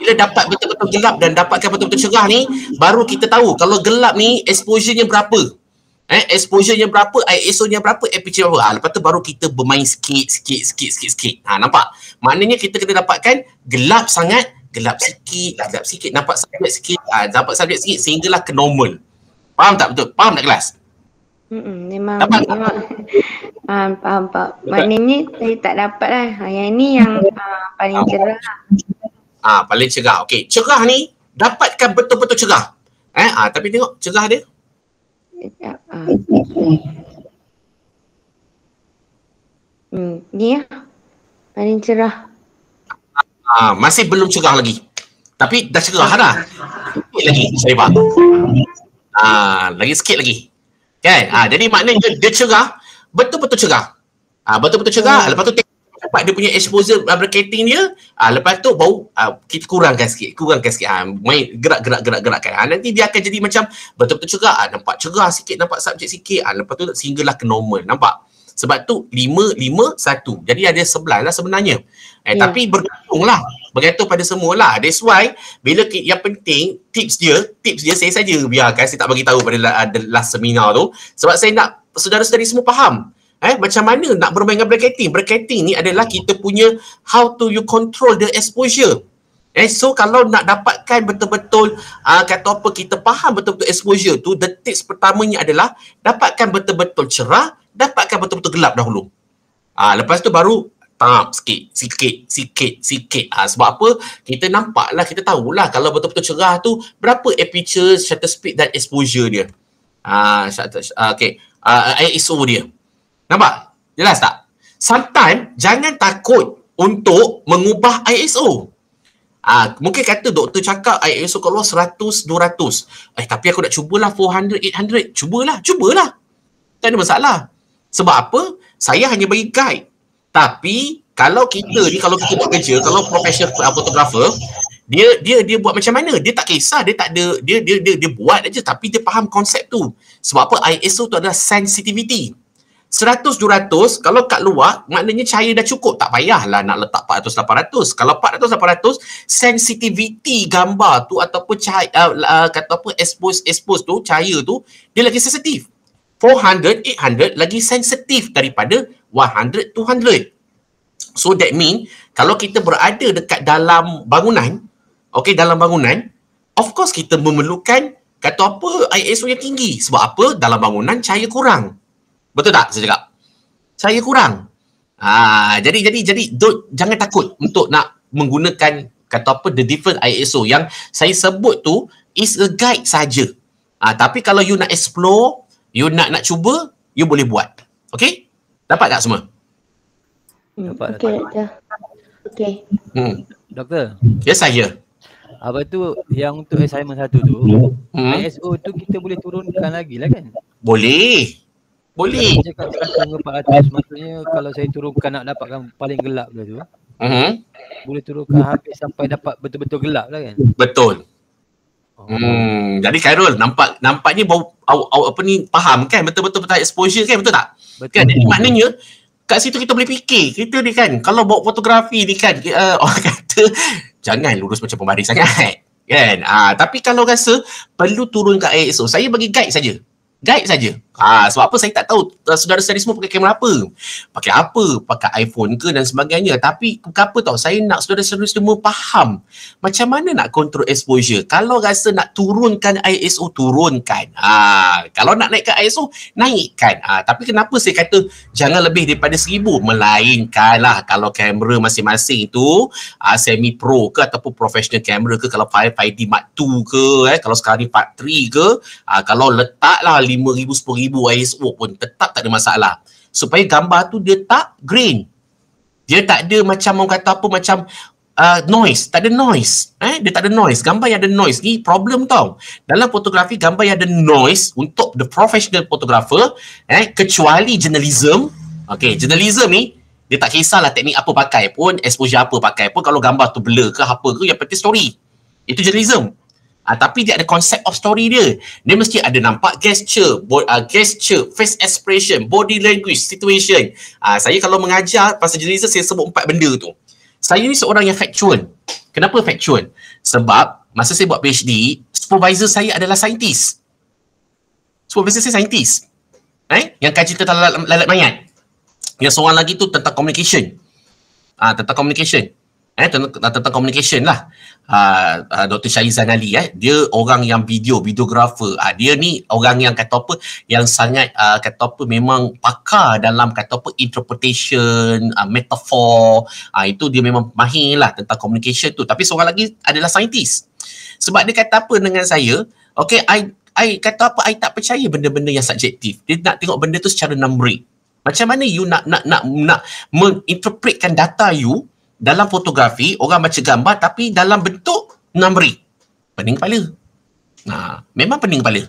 Bila dapat betul-betul gelap dan dapatkan betul-betul cerah ni, baru kita tahu kalau gelap ni exposure-nya berapa. Exposure-nya berapa, ISO-nya berapa, aperture berapa. Lepas tu baru kita bermain sikit. Nampak? Maknanya kita kena dapatkan gelap sangat, gelap sikit, nampak subjek sikit, dapat subjek sikit sehinggalah ke normal. Faham tak betul? Faham tak kelas? Memang faham Pak. Maknanya saya tak dapat lah. Yang ni yang paling cerah. Paling cerah. Okey, cerah ni dapatkan betul-betul cerah. Tapi tengok cerah dia. Ni lah. Paling cerah. Masih belum cerah lagi. Tapi dah cerah dah. Sikit lagi saya faham. Lagi sikit lagi. Kan? Jadi maknanya dia cerah, betul-betul cerah. Betul-betul cerah. Lepas tu dapat dia punya exposure berkaiting dia. Lepas tu baru kita kurangkan sikit. Main gerak-gerakkan. Nanti dia akan jadi macam betul-betul cerah. Nampak cerah sikit, nampak subjek sikit. Lepas tu sehinggalah ke normal. Nampak? Sebab tu 5, 5, 1. Jadi ada 11 lah sebenarnya. Tapi bergantung pada semua lah. That's why bila yang penting tips dia saya saja biarkan, saya tak bagi tahu pada last seminar tu sebab saya nak saudara-saudari semua faham macam mana nak bermain dengan berkaiting. Berkaiting ni adalah kita punya how to you control the exposure. So kalau nak dapatkan betul-betul kata apa, kita faham betul-betul exposure tu, the tips pertamanya adalah dapatkan betul-betul cerah, dapatkan betul-betul gelap dahulu. Lepas tu baru sikit. Sebab apa? Kita nampaklah, kita tahulah kalau betul-betul cerah tu berapa aperture, shutter speed dan exposure dia. ISO dia. Nampak? Jelas tak? Sometimes jangan takut untuk mengubah ISO. Mungkin kata doktor cakap ISO kalau 100, 200. Tapi aku nak cubalah 400, 800. Cubalah. Tak ada masalah. Sebab apa? Saya hanya bagi guide. Tapi kalau kita buat kerja, kalau professional photographer, dia buat macam mana? Dia tak kisah, dia tak ada, dia buat aja tapi dia faham konsep tu. Sebab apa? ISO tu adalah sensitivity. 100, 200, kalau kat luar, maknanya cahaya dah cukup. Tak payahlah nak letak 400, 800. Kalau 400, 800, sensitivity gambar tu ataupun cahaya, expose tu, cahaya tu, dia lagi sensitif. 400, 800 lagi sensitif daripada 100, 200. So that mean kalau kita berada dekat dalam bangunan, okay, dalam bangunan, of course kita memerlukan kata apa ISO yang tinggi. Sebab apa? Dalam bangunan cahaya kurang. Betul tak saya cakap? Cahaya kurang. Jadi jangan takut untuk nak menggunakan kata apa the different ISO yang saya sebut tu is a guide saja. Tapi kalau you nak explore, you nak cuba, you boleh buat. Okay? Dapat tak semua? Dapat. Okey, doktor. Okey. Doktor. Ya, saya. Apa tu yang untuk assignment satu tu, ISO tu kita boleh turunkan lagi lah kan? Boleh. Boleh. Saya cakap 100, maksudnya kalau saya turunkan nak dapatkan paling gelap ke tu, boleh turunkan habis sampai dapat betul-betul gelap lah kan? Betul. Jadi Khairul, nampaknya apa ni faham kan betul-betul tentang exposure kan, betul tak? Betul. Kan? Jadi maknanya kat situ kita boleh fikir, kita ni kan kalau bawa fotografi ni kan orang kata jangan lurus macam pembaris sangat kan. Tapi kalau rasa perlu turun ke ISO, saya bagi guide saja. Sebab apa saya tak tahu saudara-saudari semua pakai kamera apa. Pakai iPhone ke dan sebagainya. Tapi apa tau, saya nak saudara-saudari semua faham macam mana nak control exposure. Kalau rasa nak turunkan ISO, turunkan. Kalau nak naikkan ISO, naikkan. Tapi kenapa saya kata jangan lebih daripada 1000? Melainkan lah kalau kamera masing-masing tu semi pro ke ataupun professional camera ke, kalau 5D Mark II ke, kalau sekarang ni Mark III ke, kalau letaklah 5,000, 10,000 ISO pun tetap tak ada masalah. Supaya gambar tu dia tak grain. Dia tak ada macam orang kata apa, macam noise. Tak ada noise. Dia tak ada noise. Gambar yang ada noise ni problem tau. Dalam fotografi, gambar yang ada noise untuk the professional photographer, kecuali journalism. Okay, journalism ni dia tak kisahlah teknik apa pakai pun, exposure apa pakai pun, kalau gambar tu blur ke apa ke, yang penting story. Itu journalism. Tapi dia ada konsep of story dia. Dia mesti ada nampak gesture, face expression, body language, situation. Saya kalau mengajar pasal journalism, saya sebut 4 benda tu. Saya ni seorang yang factual. Kenapa factual? Sebab masa saya buat PhD, supervisor saya adalah saintis. Supervisor saya saintis. Yang kaji tentang lalat mayat. Yang seorang lagi tu tentang communication. Tentang communication. Tentang communication lah. Dr. Syahizan Ali, dia orang yang videographer. Dia ni orang yang kata apa, yang sangat kata apa, memang pakar dalam kata apa interpretation, metaphor. Itu dia memang mahir lah tentang communication tu. Tapi seorang lagi adalah saintis. Sebab dia kata apa dengan saya, okay, I kata apa, I tak percaya benda-benda yang subjektif. Dia nak tengok benda tu secara numbrik. Macam mana you nak menginterpretkan data you dalam fotografi, orang baca gambar tapi dalam bentuk numbrik. Pening kepala. Memang pening kepala.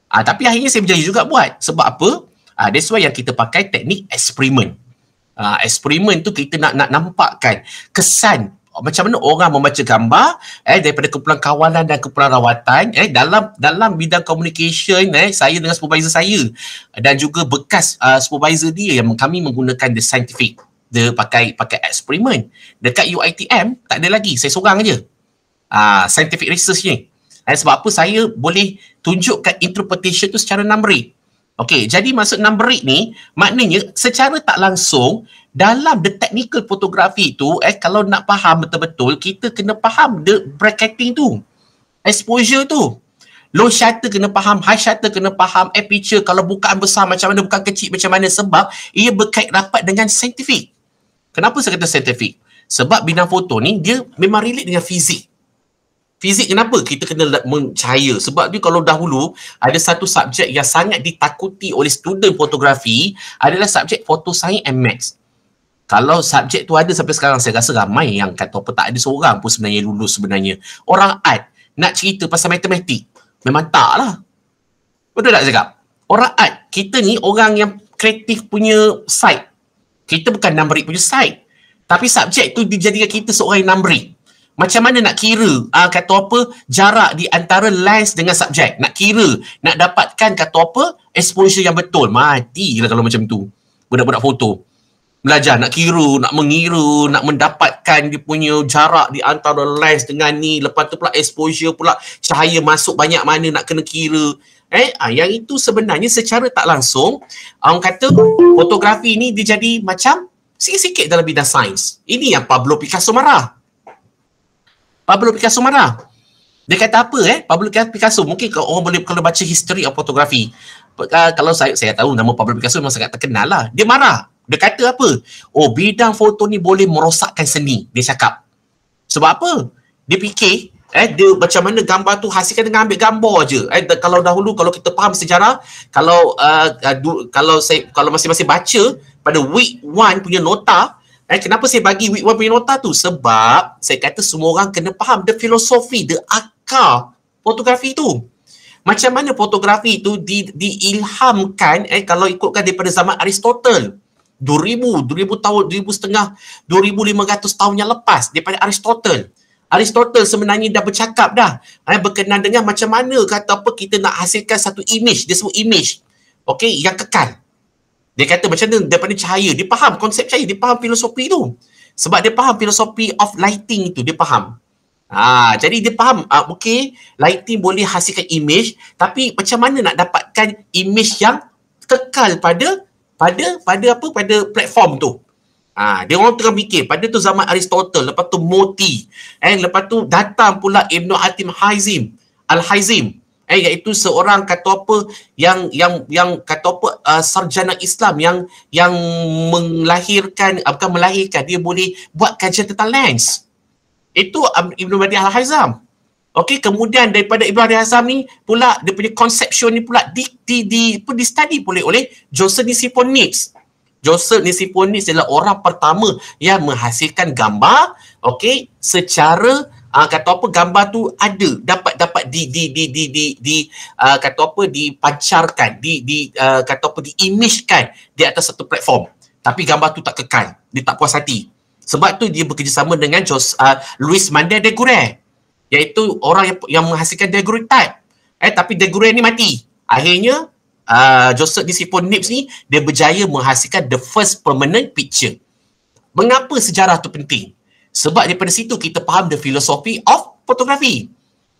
Tapi akhirnya saya berjaya juga buat. Sebab apa? That's why yang kita pakai teknik eksperimen. Eksperimen tu kita nak nampakkan kesan macam mana orang membaca gambar daripada kumpulan kawalan dan kumpulan rawatan dalam bidang communication, saya dengan supervisor saya dan juga bekas supervisor dia yang kami menggunakan the scientific. Dia pakai eksperimen. Dekat UiTM tak ada lagi, saya seorang aja. Scientific research ni. Sebab apa? Saya boleh tunjukkan interpretation tu secara numbrik. Okey, jadi maksud numbrik ni maknanya secara tak langsung dalam the technical fotografi tu, kalau nak faham betul-betul, kita kena faham the bracketing tu, exposure tu. Low shutter kena faham, high shutter kena faham, aperture kalau bukaan besar macam mana, bukaan kecil macam mana, sebab ia berkait rapat dengan saintifik. Kenapa saya kata saintifik? Sebab bidang foto ni dia memang relate dengan fizik. Fizik kenapa? Kita kena mencahaya. Sebab dia kalau dahulu ada satu subjek yang sangat ditakuti oleh student fotografi adalah subjek photo science and maths. Kalau subjek tu ada sampai sekarang, saya rasa ramai yang kata apa, tak ada seorang pun sebenarnya lulus sebenarnya. Orang art nak cerita pasal matematik, memang tak lah. Betul tak saya cakap? Orang art, kita ni orang yang kreatif punya side. Kita bukan numbrik punya side. Tapi subjek tu dijadikan kita seorang yang numbrik. Macam mana nak kira kata apa, jarak di antara lens dengan subjek. Nak kira, nak dapatkan kata apa, exposure yang betul. Matilah kalau macam tu. Budak-budak foto. Belajar nak kira, nak mengira, nak mendapatkan dia punya jarak di antara lens dengan ni. Lepas tu pula exposure pula, cahaya masuk banyak mana nak kena kira. Yang itu sebenarnya secara tak langsung, orang kata fotografi ni dia jadi macam sikit-sikit dalam bidang sains. Ini yang Pablo Picasso marah. Dia kata apa Pablo Picasso, mungkin orang boleh kalau baca history of photography. Kalau saya tahu nama Pablo Picasso memang sangat terkenal lah. Dia marah. Dia kata apa? Oh, bidang foto ni boleh merosakkan seni. Dia cakap. Sebab apa? Dia fikir dia macam mana gambar tu hasilkan dengan ambil gambar je. Kalau dahulu kalau kita faham sejarah, kalau masing-masing baca pada week 1 punya nota, kenapa saya bagi week 1 punya nota tu? Sebab saya kata semua orang kena faham the filosofi, the akar fotografi tu. Macam mana fotografi tu diilhamkan kalau ikutkan daripada zaman Aristotle. 2000 tahun, 2500 tahun yang lepas daripada Aristotle. Aristotle sebenarnya dah bercakap dah berkenaan dengan macam mana kata apa kita nak hasilkan satu image, dia sebut image yang kekal. Dia kata macam mana daripada cahaya, dia faham konsep cahaya, dia faham filosofi tu. Sebab dia faham filosofi of lighting itu, dia faham. Jadi dia faham lighting boleh hasilkan image, tapi macam mana nak dapatkan image yang kekal pada platform tu. Dia orang tengah fikir pada tu zaman Aristotle, lepas tu Moti, lepas tu datang pula Ibn Al-Haizim, iaitu seorang kata apa yang kata apa sarjana Islam yang melahirkan dia boleh buat kajian tentang lens. Itu Ibn Al-Haizim. Kemudian daripada Ibn Al-Haizim ni pula dia punya conception ni pula di study oleh Joseph Nikifornis. Joseph Nikifornis adalah orang pertama yang menghasilkan gambar secara kata apa gambar tu dapat kata apa dipancarkan, kata apa diimagekan di atas satu platform, tapi gambar tu tak kekal, dia tak puas hati. Sebab tu dia bekerjasama dengan Luis Mandel Daguerre, iaitu orang yang menghasilkan daguerreotype. Tapi Daguerre ni mati. Akhirnya Joseph Nikifornis ni dia berjaya menghasilkan the first permanent picture. Mengapa sejarah tu penting? Sebab daripada situ kita faham the philosophy of photography.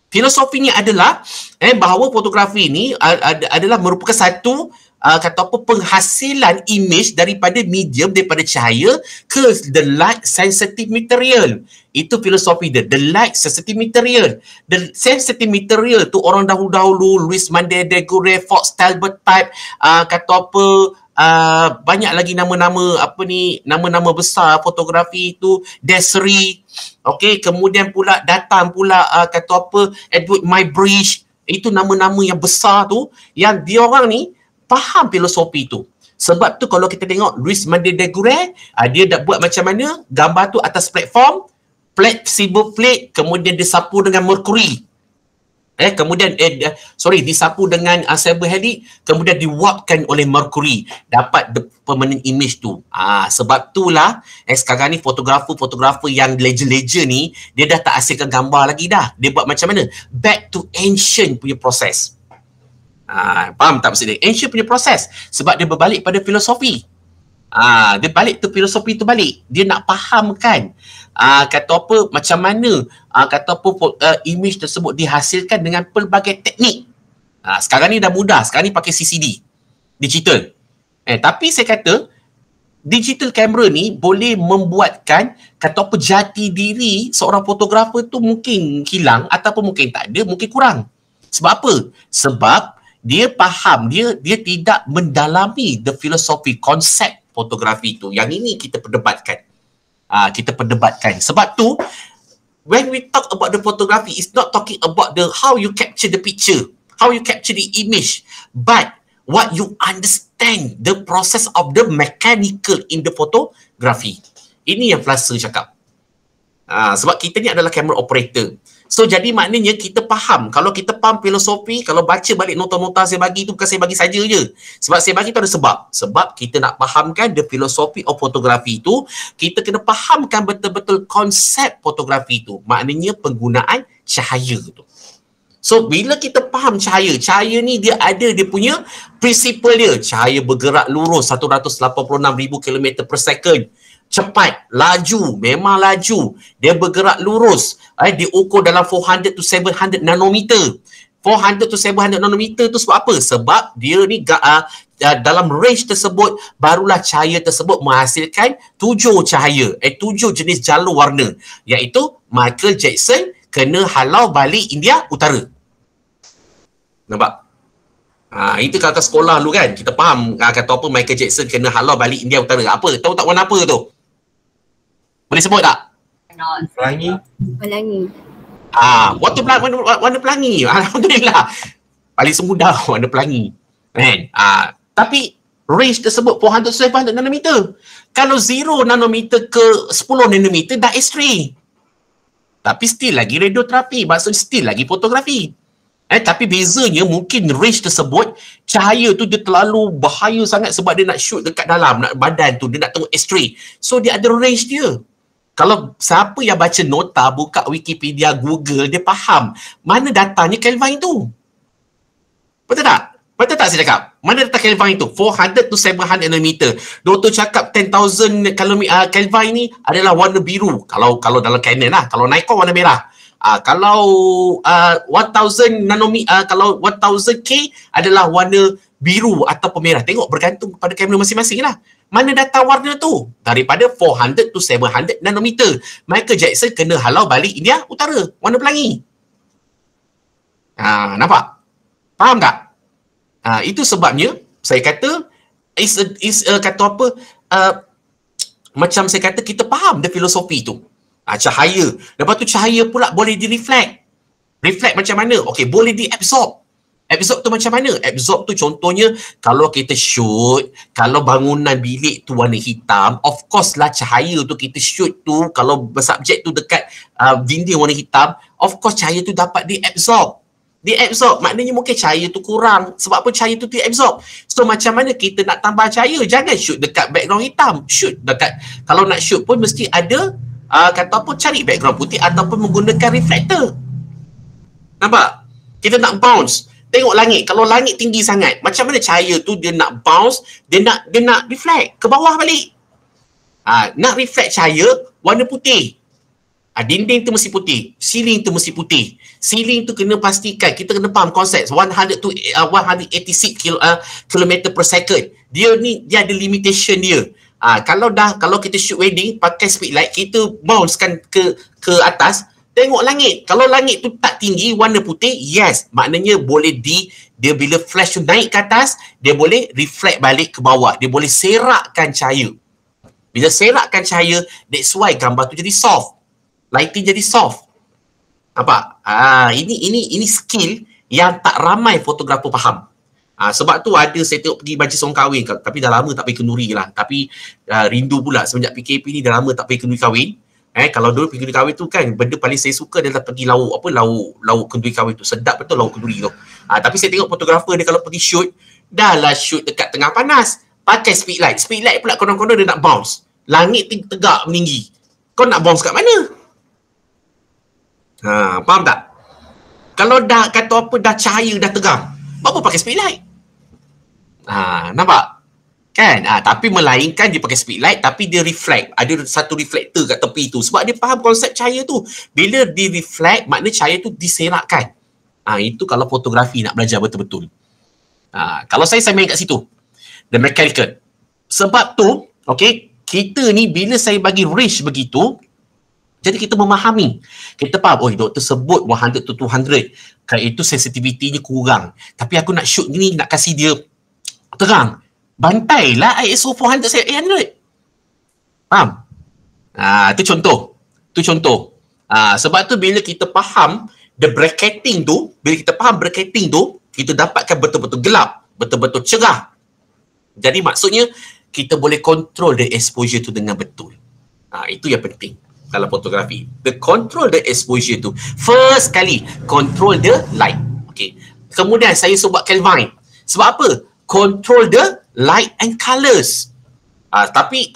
Filosofi ni adalah bahawa fotografi ni adalah merupakan satu kata apa penghasilan image daripada medium, daripada cahaya ke the light sensitive material. Itu filosofi dia, the light sensitive material. The sensitive material tu orang dahulu-dahulu Luis Mandel Daguerre, Fox Talbot type, kata apa banyak lagi nama-nama nama-nama besar fotografi itu, Desiree. Kemudian pula datang pula kata apa Edward Muybridge. Itu nama-nama yang besar tu yang dia orang ni faham filosofi tu. Sebab tu kalau kita tengok Luis Mandel Daguerre, dia dah buat macam mana gambar tu atas platform, flexible plate, kemudian disapu dengan mercury. Kemudian disapu dengan silver helix, kemudian diwarpkan oleh mercury, dapat the permanent image tu. Sebab itulah sekarang ni fotografer yang legend ni dia dah tak hasilkan gambar lagi dah. Dia buat macam mana? Back to ancient punya proses. Faham tak maksud dia? Ancient punya proses. Sebab dia berbalik pada filosofi. Dia balik tu filosofi tu balik. Dia nak fahamkan kata apa macam mana kata apa image tersebut dihasilkan dengan pelbagai teknik. Sekarang ni dah mudah. Sekarang ni pakai CCD, digital. Tapi saya kata digital camera ni boleh membuatkan kata apa jati diri seorang fotografer tu mungkin hilang ataupun mungkin tak ada, mungkin kurang. Sebab apa? Sebab dia faham, dia tidak mendalami the philosophy, konsep fotografi tu. Yang ini kita perdebatkan. Sebab tu when we talk about the photography, it's not talking about the how you capture the picture, how you capture the image, but what you understand the process of the mechanical in the photography. Ini yang Flasher cakap. Sebab kita ni adalah camera operator. So jadi maknanya kita faham. Kalau kita faham filosofi, kalau baca balik nota-nota saya bagi tu bukan saya bagi saja je. Sebab saya bagi tu ada sebab. Sebab kita nak fahamkan the philosophy of photography tu, kita kena fahamkan betul-betul konsep fotografi tu. Maknanya penggunaan cahaya tu. So bila kita faham cahaya ni dia ada dia punya prinsipal dia. Cahaya bergerak lurus 186,000 km per second. cepat, laju, memang laju. Dia bergerak lurus. Diukur dalam 400 to 700 nanometer. 400 to 700 nanometer tu sebab apa? Sebab dia ni dalam range tersebut barulah cahaya tersebut menghasilkan 7 cahaya, 7 jenis jalur warna, iaitu Michael Jackson kena halau balik India Utara. Nampak? Itu kakak sekolah dulu kan, kita faham kata apa Michael Jackson kena halau balik India Utara. Apa? Tahu tak warna apa tu? Boleh sebut tak? Pelangi. Warna pelangi. Alhamdulillah. Paling semudah warna pelangi. Kan? Tapi range tersebut 400-700 nanometer. Kalau 0 nanometer ke 10 nanometer dah X-ray. Tapi still lagi radioterapi, maksudnya still lagi fotografi. Tapi bezanya mungkin range tersebut, cahaya tu dia terlalu bahaya sangat sebab dia nak shoot dekat dalam badan tu, dia nak tengok X-ray. So dia ada range dia. Kalau siapa yang baca nota, buka Wikipedia, Google, dia faham mana datanya Kelvin tu. Betul tak? Betul tak saya cakap? Mana data Kelvin tu? 400 to 700 nanometer. Doktor cakap 10,000 Kelvin ni adalah warna biru. Kalau dalam Canon lah. Kalau Nikon warna merah. Kalau 1000 nanometer, kalau 1000K adalah warna biru atau pemerah. Tengok bergantung pada kamera masing-masing lah. Mana datang warna tu? Daripada 400 to 700 nanometer. Michael Jackson kena halau balik India Utara. Warna pelangi. Nampak? Faham tak? Itu sebabnya saya kata kata apa? Macam saya kata kita faham the filosofi tu. Cahaya. Lepas tu cahaya pula boleh di-reflect. Reflect macam mana? Okey, boleh di-absorb. Absorb tu macam mana? Absorb tu contohnya kalau kita shoot, kalau bangunan bilik tu warna hitam, of course lah cahaya tu kita shoot tu, kalau subjek tu dekat dinding warna hitam, of course cahaya tu dapat di-absorb. Di-absorb maknanya mungkin cahaya tu kurang. Sebab apa cahaya tu di-absorb? So macam mana kita nak tambah cahaya? Jangan shoot dekat background hitam. Shoot dekat, kalau nak shoot pun mesti ada kata apa, cari background putih ataupun menggunakan reflector. Nampak? Kita nak bounce. Tengok langit. Kalau langit tinggi sangat, macam mana cahaya tu dia nak bounce, dia nak reflect ke bawah balik. Nak reflect cahaya warna putih. Dinding tu mesti putih, ceiling tu mesti putih. Ceiling tu kena pastikan, kita kena faham konsep 100 to 186 km per second. Dia ada limitation dia. Kalau kita shoot wedding pakai speed light, kita bounce kan ke atas, tengok langit. Kalau langit tu tak tinggi, warna putih, yes, maknanya boleh dia bila flash tu naik ke atas, dia boleh reflect balik ke bawah. Dia boleh serakkan cahaya. Bila serakkan cahaya, that's why gambar tu jadi soft. Lighting jadi soft. Nampak? Ini skill yang tak ramai fotografer faham. Sebab tu ada saya tengok pergi majlis orang kahwin, tapi dah lama tak pergi kenduri lah. Tapi rindu pula semenjak PKP ni dah lama tak pergi kenduri kahwin. Kalau dulu pergi kenduri kahwin tu kan, benda paling saya suka adalah pergi lauk kenduri kahwin tu. Sedap betul lauk kenduri tu. Tapi saya tengok fotografer dia kalau pergi shoot, dah lah shoot dekat tengah panas. Pakai speed light. Speed light pula konon-konon dia nak bounce. Langit tegak meninggi. Kau nak bounce kat mana? Faham tak? Kalau dah kata apa, dah cahaya dah tegang, apa pakai speed light? Nampak? Kan? Tapi melainkan dia pakai speed light, tapi dia reflect. Ada satu reflektor kat tepi tu. Sebab dia faham konsep cahaya tu. Bila dia reflect, maknanya cahaya tu diserakkan. Itu kalau fotografi nak belajar betul-betul. Kalau saya main kat situ. The mechanical. Sebab tu, okay, kita ni bila saya bagi range begitu, jadi kita memahami. Kita faham, doktor sebut 100 to 200. Kan itu sensitivity-nya kurang. Tapi aku nak shoot ni, nak kasih dia terang. Bantailah ISO 400-800. Faham? Itu contoh. Sebab tu bila kita faham the bracketing tu, kita dapatkan betul-betul gelap, betul-betul cerah. Jadi maksudnya, kita boleh control the exposure tu dengan betul. Itu yang penting dalam fotografi. The control the exposure tu. First kali, control the light. Okay. Kemudian saya sebut Kelvin. Sebab apa? Control the light and colours. Tapi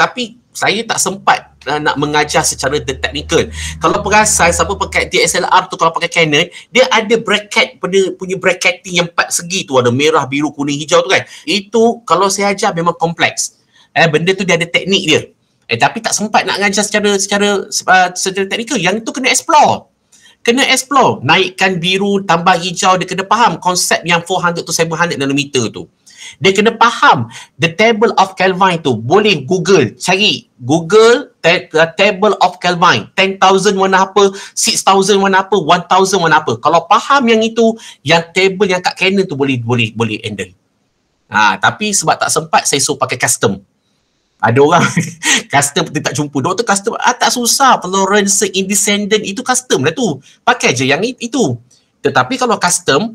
saya tak sempat nak mengajar secara technical. Kalau perasan siapa pakai DSLR tu, kalau pakai Canon, dia ada bracket, punya bracketing yang 4 segi tu, ada merah, biru, kuning, hijau tu kan. Itu kalau saya ajar memang kompleks. Benda tu dia ada teknik dia. Tapi tak sempat nak ngajar secara teknikal. Yang tu kena explore. Naikkan biru, tambah hijau, dia kena faham konsep yang 400 to 700 nanometer tu. Dia kena faham the table of Kelvin tu. Boleh cari Google table of Kelvin. 10,000 warna apa, 6,000 warna apa, 1,000 warna apa. Kalau faham yang itu, yang table yang kat Canon tu boleh handle. Tapi sebab tak sempat, saya suruh pakai custom. Ada orang custom kita tak jumpa. Doktor custom tak susah. Florence Indecendent itu custom lah tu. Pakai je yang itu. Tetapi kalau custom,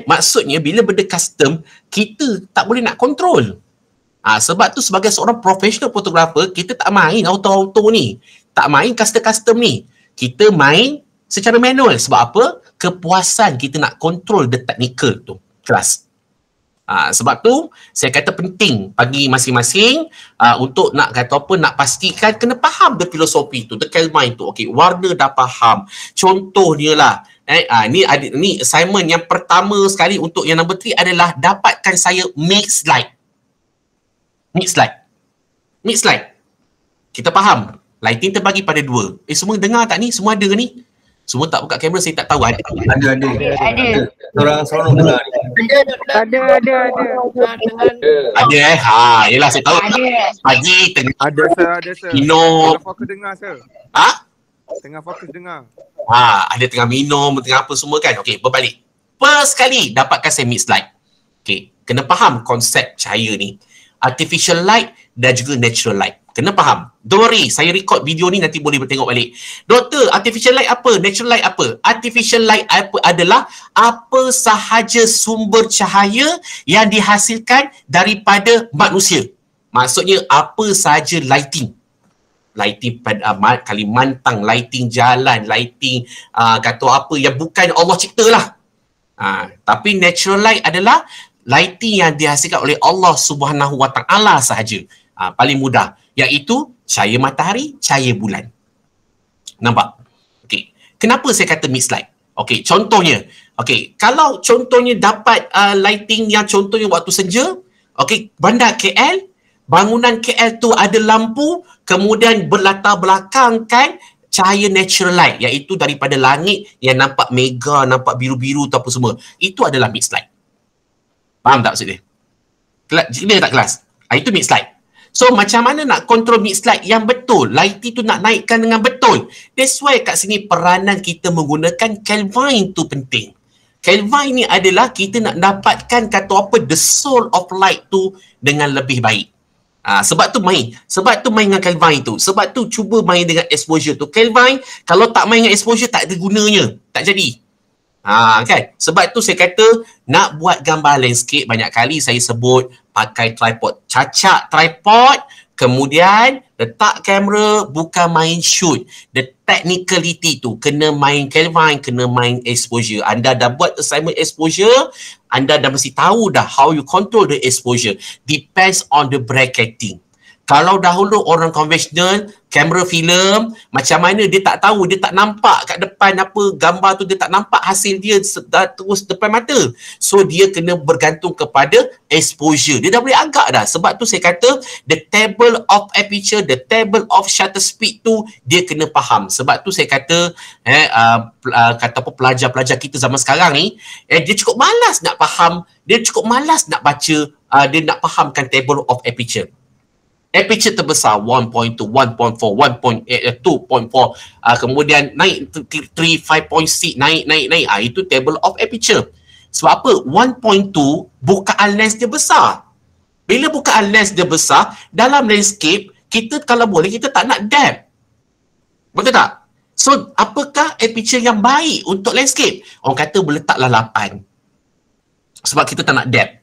maksudnya bila benda custom, kita tak boleh nak control. Sebab tu sebagai seorang professional fotografer, kita tak main auto-auto ni. Tak main custom ni. Kita main secara manual. Sebab apa? Kepuasan kita nak control the technical tu. Kelas. Sebab tu saya kata penting bagi masing-masing untuk nak pastikan kena faham the filosofi tu, the Kelvin tu. Okey, warna dah faham. Contohnya lah, ni assignment yang pertama sekali untuk yang number 3 adalah dapatkan saya mix light. Kita faham lighting terbagi pada 2. Semua dengar tak ni? Semua ada ke ni? Semua tak buka kamera, saya tak tahu. Ada. Orang seronok dengar ni. Ada. Yelah, saya tahu. Haji tengah. Ada sir. Minum. Tengah fokus dengar sir. Tengah fokus dengar. Ada tengah minum, tengah apa semua kan. Okey, berbalik. First sekali dapatkan saya mix light. Okey, kena faham konsep cahaya ni. Artificial light dan juga natural light. Kena faham. Don't worry, saya record video ni nanti boleh bertengok balik. Doktor, artificial light apa? Natural light apa? Artificial light apa adalah apa sahaja sumber cahaya yang dihasilkan daripada manusia. Maksudnya apa sahaja lighting. Lighting pada Kalimantan, lighting jalan, lighting kata apa yang bukan Allah cipta lah. Tapi natural light adalah lighting yang dihasilkan oleh Allah Subhanahu Wa Taala sahaja. Paling mudah, iaitu cahaya matahari, cahaya bulan. Nampak? Okey. Kenapa saya kata mix light? Okey, contohnya. Okey, kalau contohnya dapat lighting yang contohnya waktu senja, okey, bandar KL, bangunan KL tu ada lampu, kemudian berlatar belakangkan cahaya natural light, iaitu daripada langit yang nampak mega, nampak biru-biru tu apa semua. Itu adalah mix light. Faham tak maksud dia? Clear tak kelas? Itu mix light. So macam mana nak kontrol mix light yang betul? Lighting tu nak naikkan dengan betul. That's why kat sini peranan kita menggunakan Kelvin tu penting. Kelvin ni adalah kita nak dapatkan the soul of light tu dengan lebih baik. Sebab tu main dengan Kelvin tu. Sebab tu cuba main dengan exposure tu. Kelvin kalau tak main dengan exposure tak ada gunanya. Tak jadi. Kan? Sebab tu saya kata nak buat gambar landscape, banyak kali saya sebut pakai tripod. Cacak tripod, kemudian letak kamera, bukan main shoot. The technicality tu kena main Kelvin, kena main exposure. Anda dah buat assignment exposure, anda dah mesti tahu dah how you control the exposure. Depends on the bracketing. Kalau dahulu orang konvensional, kamera filem, macam mana dia tak tahu, dia tak nampak kat depan apa gambar tu, dia tak nampak hasil dia terus depan mata. So dia kena bergantung kepada exposure. Dia dah boleh agak dah. Sebab tu saya kata the table of aperture, the table of shutter speed tu dia kena faham. Sebab tu saya kata pelajar-pelajar kita zaman sekarang ni, dia cukup malas nak faham, dia cukup malas nak baca, dia nak fahamkan table of aperture. Aperture terbesar 1.2, 1.4, 1.8, 2.4, kemudian naik 3, 5.6, naik. Itu table of aperture. Sebab apa? 1.2 bukaan lens dia besar. Bila bukaan lens dia besar, dalam landscape, kita kalau boleh, kita tak nak depth. Betul tak? So, apakah aperture yang baik untuk landscape? Orang kata boleh letaklah 8. Sebab kita tak nak depth.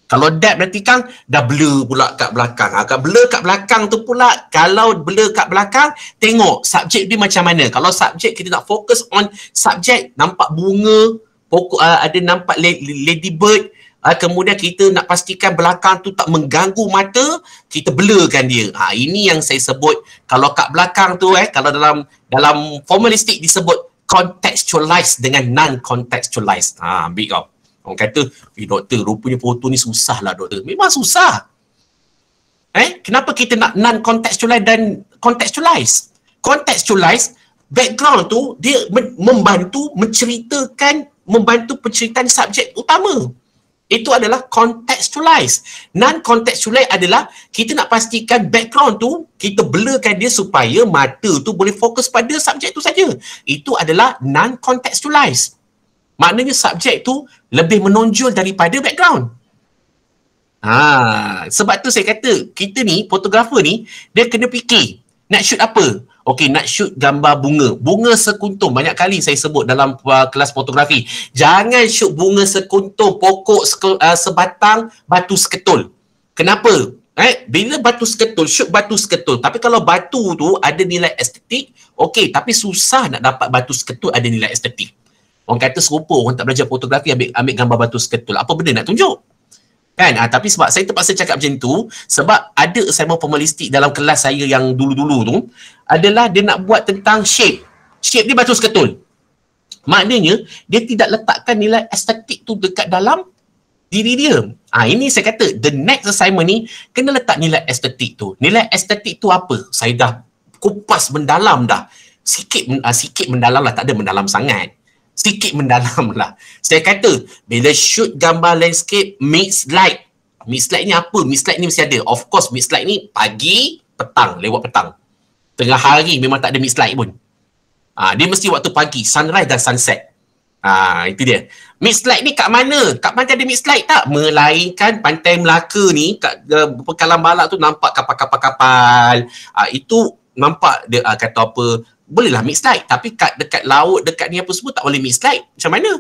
Kalau depth berarti kan dah blur pula kat belakang. Agak blur kat belakang tu pula, kalau blur kat belakang, tengok subjek dia macam mana. Kalau subjek kita nak fokus on subjek, nampak bunga, ada nampak ladybird, kemudian kita nak pastikan belakang tu tak mengganggu mata, kita blurkan dia. Ini yang saya sebut, kalau kat belakang tu kalau dalam formalistik disebut contextualize dengan non-contextualize. Ambil kau. Orang kata, doktor, rupanya foto ni susah lah doktor. Memang susah. Kenapa kita nak non-contextualize dan contextualize. Contextualize, background tu dia membantu penceritaan subjek utama. Itu adalah contextualize. Non-contextualize adalah kita nak pastikan background tu kita blurkan dia supaya mata tu boleh fokus pada subjek tu saja. Itu adalah non-contextualize. Maknanya subjek tu lebih menonjol daripada background. Sebab tu saya kata kita ni, fotografer ni, dia kena fikir nak shoot apa. Okey, nak shoot gambar bunga sekuntum. Banyak kali saya sebut dalam kelas fotografi, jangan shoot bunga sekuntum, pokok sebatang, batu seketul. Kenapa? Bila batu seketul, shoot batu seketul. Tapi kalau batu tu ada nilai estetik, okey, tapi susah nak dapat batu seketul ada nilai estetik. Orang kata serupa orang tak belajar fotografi ambil gambar batu seketul. Apa benda nak tunjuk? Kan? Tapi sebab saya terpaksa cakap macam tu, sebab ada assignment formalistik dalam kelas saya yang dulu-dulu tu, adalah dia nak buat tentang shape. Shape dia batu seketul. Maknanya, dia tidak letakkan nilai estetik tu dekat dalam diri dia. Ini saya kata, the next assignment ni, kena letak nilai estetik tu. Nilai estetik tu apa? Saya dah kupas mendalam dah. Sikit mendalam lah, tak ada mendalam sangat. Sikit mendalam lah. Saya kata, bila shoot gambar landscape, mixed light. Mixed light ni apa? Mixed light ni mesti ada. Of course, mixed light ni pagi, petang, lewat petang. Tengah hari memang tak ada mixed light pun. Dia mesti waktu pagi, sunrise dan sunset. Itu dia. Mixed light ni kat mana? Kat pantai ada mixed light tak? Melainkan Pantai Melaka ni, kat Pekalan Balak tu nampak kapal-kapal. Itu nampak dia kata apa, bolehlah mixed light, tapi dekat laut, dekat ni apa semua tak boleh mixed light. Macam mana?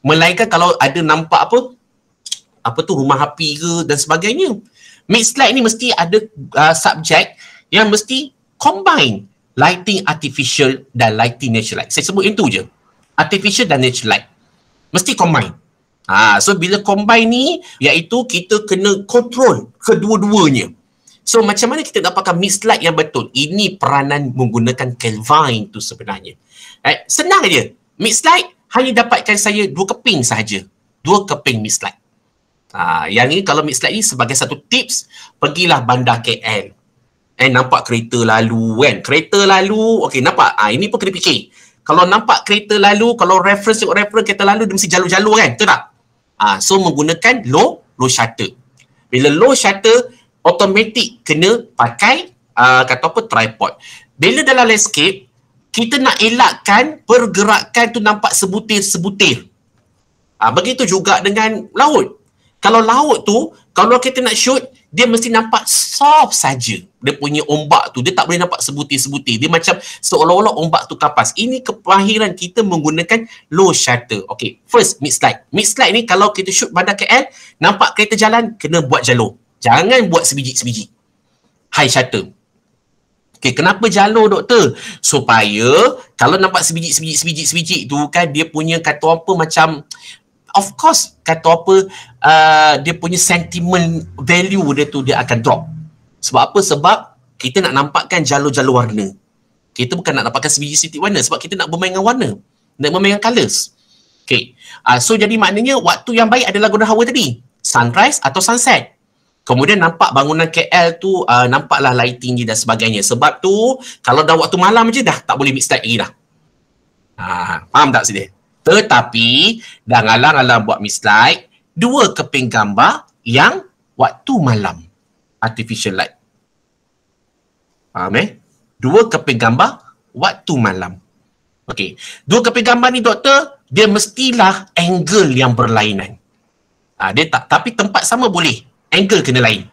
Melainkan kalau ada nampak apa tu, rumah api ke dan sebagainya. Mixed light ni mesti ada subjek yang mesti combine lighting artificial dan lighting natural light. Saya sebut yang tu je. Artificial dan natural light. Mesti combine. So bila combine ni, iaitu kita kena control kedua-duanya. So macam mana kita dapatkan mixed light yang betul? Ini peranan menggunakan Kelvin tu sebenarnya. Senang aja. Mixed light hanya dapatkan saya 2 keping sahaja. 2 keping mixed light. Yang ni kalau mixed light ni sebagai satu tips, pergilah bandar KL. Nampak kereta lalu kan. Kereta lalu, okey nampak. Ini pun kena fikir. Kalau nampak kereta lalu, kalau reference kereta lalu, dia mesti jalur-jalur kan. Betul tak? So menggunakan low shutter. Bila low shutter, automatik kena pakai tripod. Bila dalam landscape, kita nak elakkan pergerakan tu nampak sebutir-sebutir. Begitu juga dengan laut. Kalau laut tu, kalau kita nak shoot, dia mesti nampak soft saja. Dia punya ombak tu, dia tak boleh nampak sebutir-sebutir. Dia macam seolah-olah ombak tu kapas. Ini kemahiran kita menggunakan low shutter. Okay, first mixed light. Mixed light ni kalau kita shoot bandar KL, nampak kereta jalan, kena buat jalur. Jangan buat sebiji-sebiji. High shutter. Okay, kenapa jalur doktor? Supaya kalau nampak sebiji tu kan dia punya kata apa macam, of course kata apa, dia punya sentiment value dia tu dia akan drop. Sebab apa? Sebab kita nak nampakkan jalur-jalur warna. Kita bukan nak nampakkan sebiji-sebiji warna sebab kita nak bermain dengan warna. Nak bermain dengan colours. Okay. So jadi maknanya waktu yang baik adalah golden hour tadi. Sunrise atau sunset. Kemudian nampak bangunan KL tu, nampaklah lighting dia dan sebagainya. Sebab tu, kalau dah waktu malam je dah tak boleh mix light lagi dah. Faham tak sini? Tetapi, dah ngalang-ngalang buat mix light, 2 keping gambar yang waktu malam. Artificial light. Faham 2 keping gambar waktu malam. Okey. 2 keping gambar ni doktor, dia mestilah angle yang berlainan. Dia tak, tapi tempat sama boleh. Angle kena lain.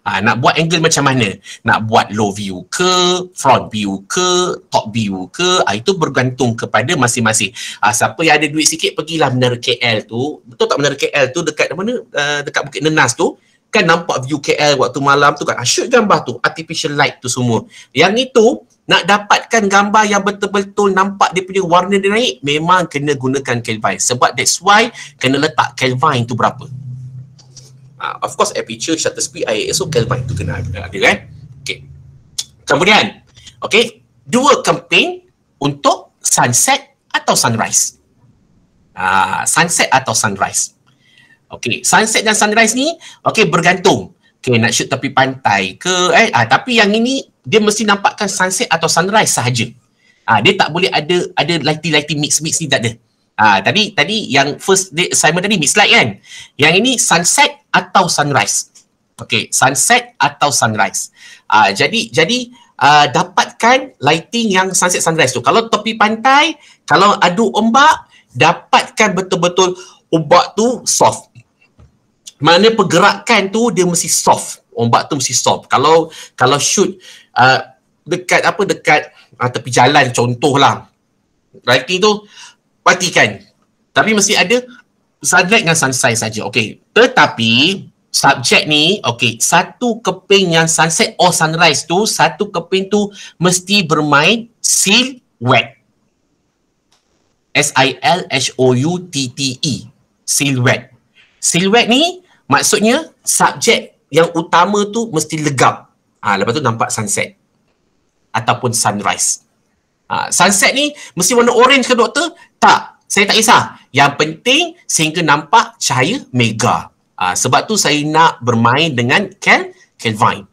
Nak buat angle macam mana? Nak buat low view ke, front view ke, top view ke, itu bergantung kepada masing-masing. Siapa yang ada duit sikit, pergilah Menara KL tu. Betul tak Menara KL tu dekat mana? Dekat Bukit Nenas tu. Kan nampak view KL waktu malam tu kan. Shoot gambar tu, artificial light tu semua. Yang itu, nak dapatkan gambar yang betul-betul nampak dia punya warna dia naik, memang kena gunakan Kelvin. Sebab that's why kena letak Kelvin tu berapa. Of course, aperture, shutter speed, ISO, Kelvin tu kena ada kan. Okay. Kemudian, okay, 2 keping untuk sunset atau sunrise. Sunset atau sunrise. Okay, sunset dan sunrise ni, okay, bergantung. Okay, nak shoot tepi pantai ke tapi yang ini dia mesti nampakkan sunset atau sunrise sahaja. Dia tak boleh ada lighting mix ni, tak ada. Tadi yang first day assignment tadi mix light kan. Yang ini sunset atau sunrise. Okay, sunset atau sunrise. Jadi dapatkan lighting yang sunset sunrise tu. Kalau tepi pantai, kalau adu ombak, dapatkan betul-betul ombak tu soft. Mana pergerakan tu dia mesti soft. Ombak tu mesti soft. Kalau shoot dekat tepi jalan contohlah. Lighting tu matikan. Tapi mesti ada sunlight dengan sunset saja. Okey. Tetapi subjek ni, okey, satu keping yang sunset or sunrise tu, satu keping tu mesti bermain silhouette. SILHOUTTE. Silhouette. Silhouette ni maksudnya subjek yang utama tu mesti legap. Lepas tu nampak sunset ataupun sunrise. Sunset ni mesti warna orange ke doktor? Tak, saya tak kisah. Yang penting sehingga nampak cahaya mega. Sebab tu saya nak bermain dengan Kelvin.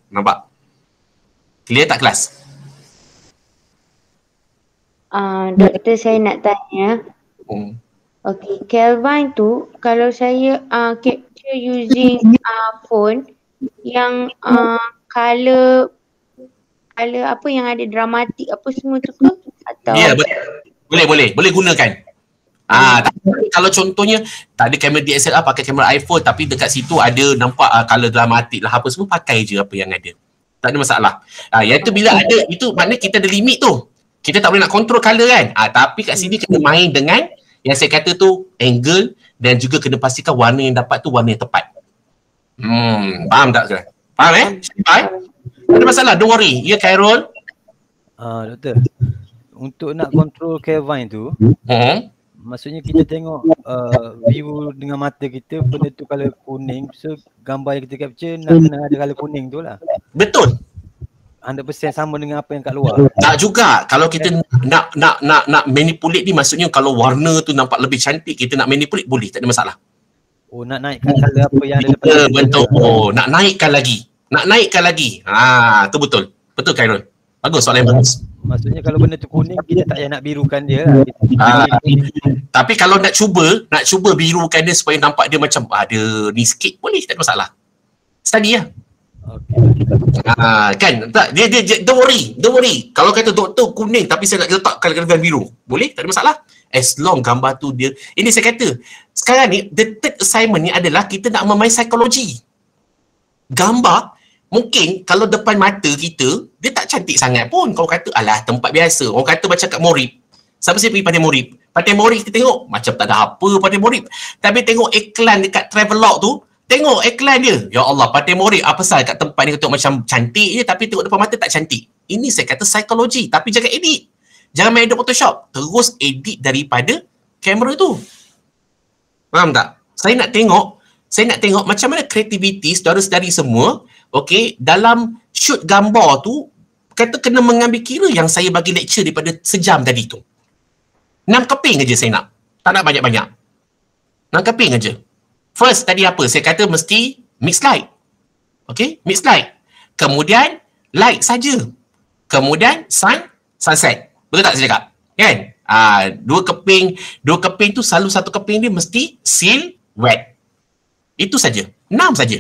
Nampak? Clear tak kelas? Doktor, saya nak tanya. Okay, Kelvin tu kalau saya capture using phone yang color apa yang ada dramatik apa semua tu ke? Atau Ya, boleh gunakan. Tapi kalau contohnya tak ada kamera DSLR, pakai kamera iPhone tapi dekat situ ada nampak color dramatik lah apa semua, pakai je apa yang ada. Tak ada masalah. Yang tu bila ada itu maknanya kita ada limit tu. Kita tak boleh nak control color kan. Tapi kat sini kena main dengan yang saya kata tu angle dan juga kena pastikan warna yang dapat tu warna yang tepat. Faham tak? Faham Faham? Tak ada masalah, don't worry. Ya, Khairul? Doktor, untuk nak control Kelvin tu, maksudnya kita tengok view dengan mata kita, benda tu color kuning, so gambar yang kita capture nak kena ada color kuning tu lah. Betul. 100% sama dengan apa yang kat luar. Tak juga. Kalau kita nak manipulate ni, maksudnya kalau warna tu nampak lebih cantik, kita nak manipulate boleh, tak ada masalah. Nak naikkan color apa yang ada depan. Betul. Nak naikkan lagi. Tu betul. Betul, Khairul. Bagus, soalan yang bagus. Maksudnya kalau benda tu kuning, kita tak payah nak birukan dia lah. Tapi kalau nak cuba birukan dia supaya nampak dia macam ada ni sikit, boleh, tak ada masalah. Study lah. Kan tak, dia don't worry. Kalau kata doktor kuning tapi saya nak letak color biru, boleh, tak ada masalah. As long gambar tu dia, ini saya kata sekarang ni the third assignment ni adalah kita nak memain psikologi. Gambar mungkin kalau depan mata kita dia tak cantik sangat pun. Kau kata alah tempat biasa. Orang kata macam kat Morib. Siapa saya pergi Pantai Morib? Pantai Morib kita tengok macam tak ada apa Pantai Morib. Tapi tengok iklan dekat Travelog tu, tengok iklan dia. Ya Allah, Pantai Morib apa pasal kat tempat ni tengok macam cantik je tapi tengok depan mata tak cantik. Ini saya kata psikologi. Tapi jangan edit. Jangan main Adobe Photoshop. Terus edit daripada kamera tu. Faham tak? Saya nak tengok macam mana kreativiti saudara-saudari semua, okey, dalam shoot gambar tu kata kena mengambil kira yang saya bagi lecture daripada sejam tadi tu. 6 keping aja saya nak. Tak nak banyak-banyak. 6 keping aja. First tadi apa? Saya kata mesti mix light. Okey, mix light. Kemudian light saja. Kemudian sunset. Betul tak saya cakap? Kan? Dua keping tu selalu satu keping dia mesti silhouette. Itu saja. 6 saja.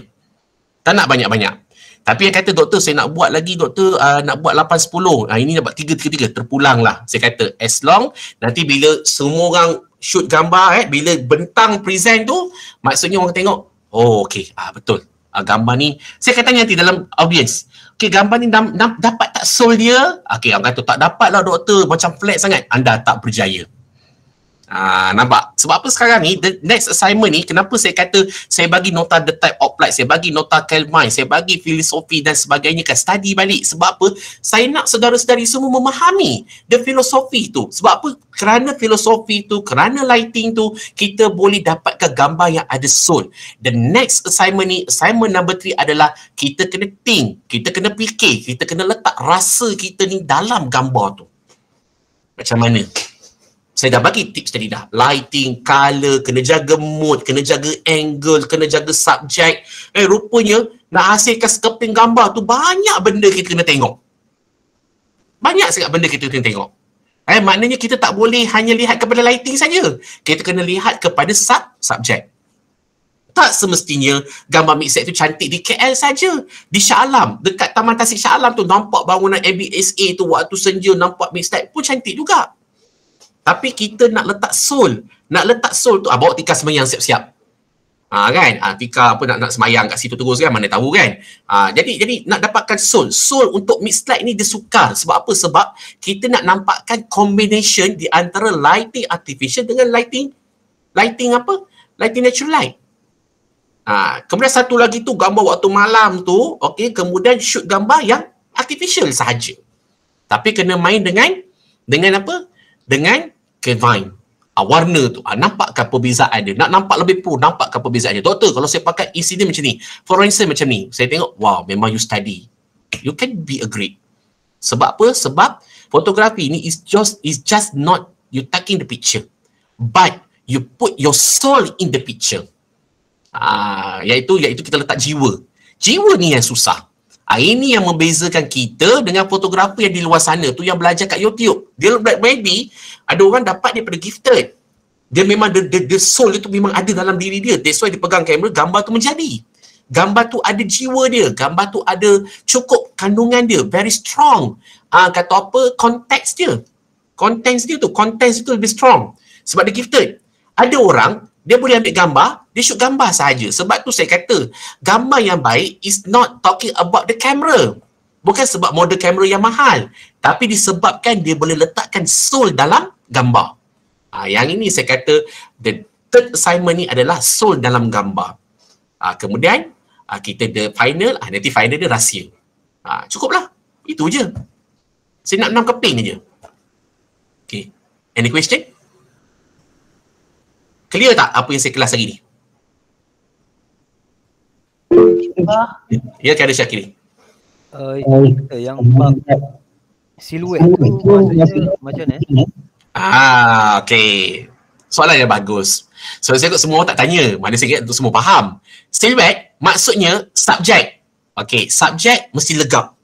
Tak nak banyak-banyak. Tapi yang kata doktor saya nak buat lagi doktor, nak buat 8-10. Ini dapat 3-3-3. Terpulang lah. Saya kata as long nanti bila semua orang shoot gambar, bila bentang present tu, maksudnya orang tengok, oh okey, betul. Gambar ni, saya kata nanti dalam audience, okey gambar ni dapat tak soul dia? Okey, orang kata tak dapat lah doktor, macam flat sangat. Anda tak berjaya. Nampak? Sebab apa sekarang ni, the next assignment ni, kenapa saya kata saya bagi nota the type of light, saya bagi nota Kelvin, saya bagi filosofi dan sebagainya, kan study balik. Sebab apa? Saya nak saudara-saudari semua memahami the filosofi tu. Sebab apa? Kerana filosofi tu, kerana lighting tu, kita boleh dapatkan gambar yang ada soul. The next assignment ni, assignment number 3 adalah kita kena think, kita kena fikir, kita kena letak rasa kita ni dalam gambar tu. Macam mana? Saya dah bagi tips tadi dah. Lighting, color, kena jaga mood, kena jaga angle, kena jaga subjek. Rupanya nak hasilkan sekeping gambar tu banyak benda kita kena tengok. Banyak sangat benda kita kena tengok. Maknanya kita tak boleh hanya lihat kepada lighting saja. Kita kena lihat kepada subjek. Tak semestinya gambar mixed tu cantik di KL saja. Di Shah Alam, dekat Taman Tasik Shah Alam tu nampak bangunan MBSA tu waktu senja nampak mixed pun cantik juga. Tapi kita nak letak soul. Nak letak soul tu, bawa Tika sembahyang siap-siap. Kan? Tika apa nak sembahyang kat situ terus kan, mana tahu kan. Jadi nak dapatkan soul. Soul untuk mixed light ni dia sukar. Sebab apa? Sebab kita nak nampakkan combination di antara lighting artificial dengan lighting apa? Lighting natural light. Kemudian satu lagi tu gambar waktu malam tu, okey, kemudian shoot gambar yang artificial sahaja. Tapi kena main dengan apa? Dengan Kevine. Warna tu, nampakkan perbezaan dia. Nak nampak lebih pro, nampakkan perbezaan dia. Doktor, kalau saya pakai incident macam ni, forensic macam ni, saya tengok, wow, memang you study. You can be a great. Sebab apa? Sebab fotografi ni is just not you taking the picture, but you put your soul in the picture. Iaitu kita letak jiwa. Jiwa ni yang susah. Ini yang membezakan kita dengan fotografer yang di luar sana tu yang belajar kat YouTube. Dia maybe ada orang dapat daripada gifted. Dia memang the soul itu memang ada dalam diri dia. That's why dia pegang kamera, gambar tu menjadi. Gambar tu ada jiwa dia, gambar tu ada cukup kandungan dia, very strong. Kata apa? Konteks dia. Konteks dia tu lebih strong. Sebab dia gifted. Ada orang dia boleh ambil gambar, dia shoot gambar sahaja. Sebab tu saya kata, gambar yang baik is not talking about the camera. Bukan sebab model kamera yang mahal, tapi disebabkan dia boleh letakkan soul dalam gambar. Yang ini saya kata, the third assignment ni adalah soul dalam gambar. Kemudian, kita the final, nanti final dia rahsia. Cukuplah. Itu je. Saya nak 6 keping je. Okay. Any question? Clear tak apa yang saya kelas hari ni? Ya, ada Syakiri. Yang siluet tu maksudnya macam mana? Okay. Soalan yang bagus. So, saya semua orang tak tanya. Mana saya kira untuk semua faham. Siluet maksudnya subjek. Okay, subjek mesti legap.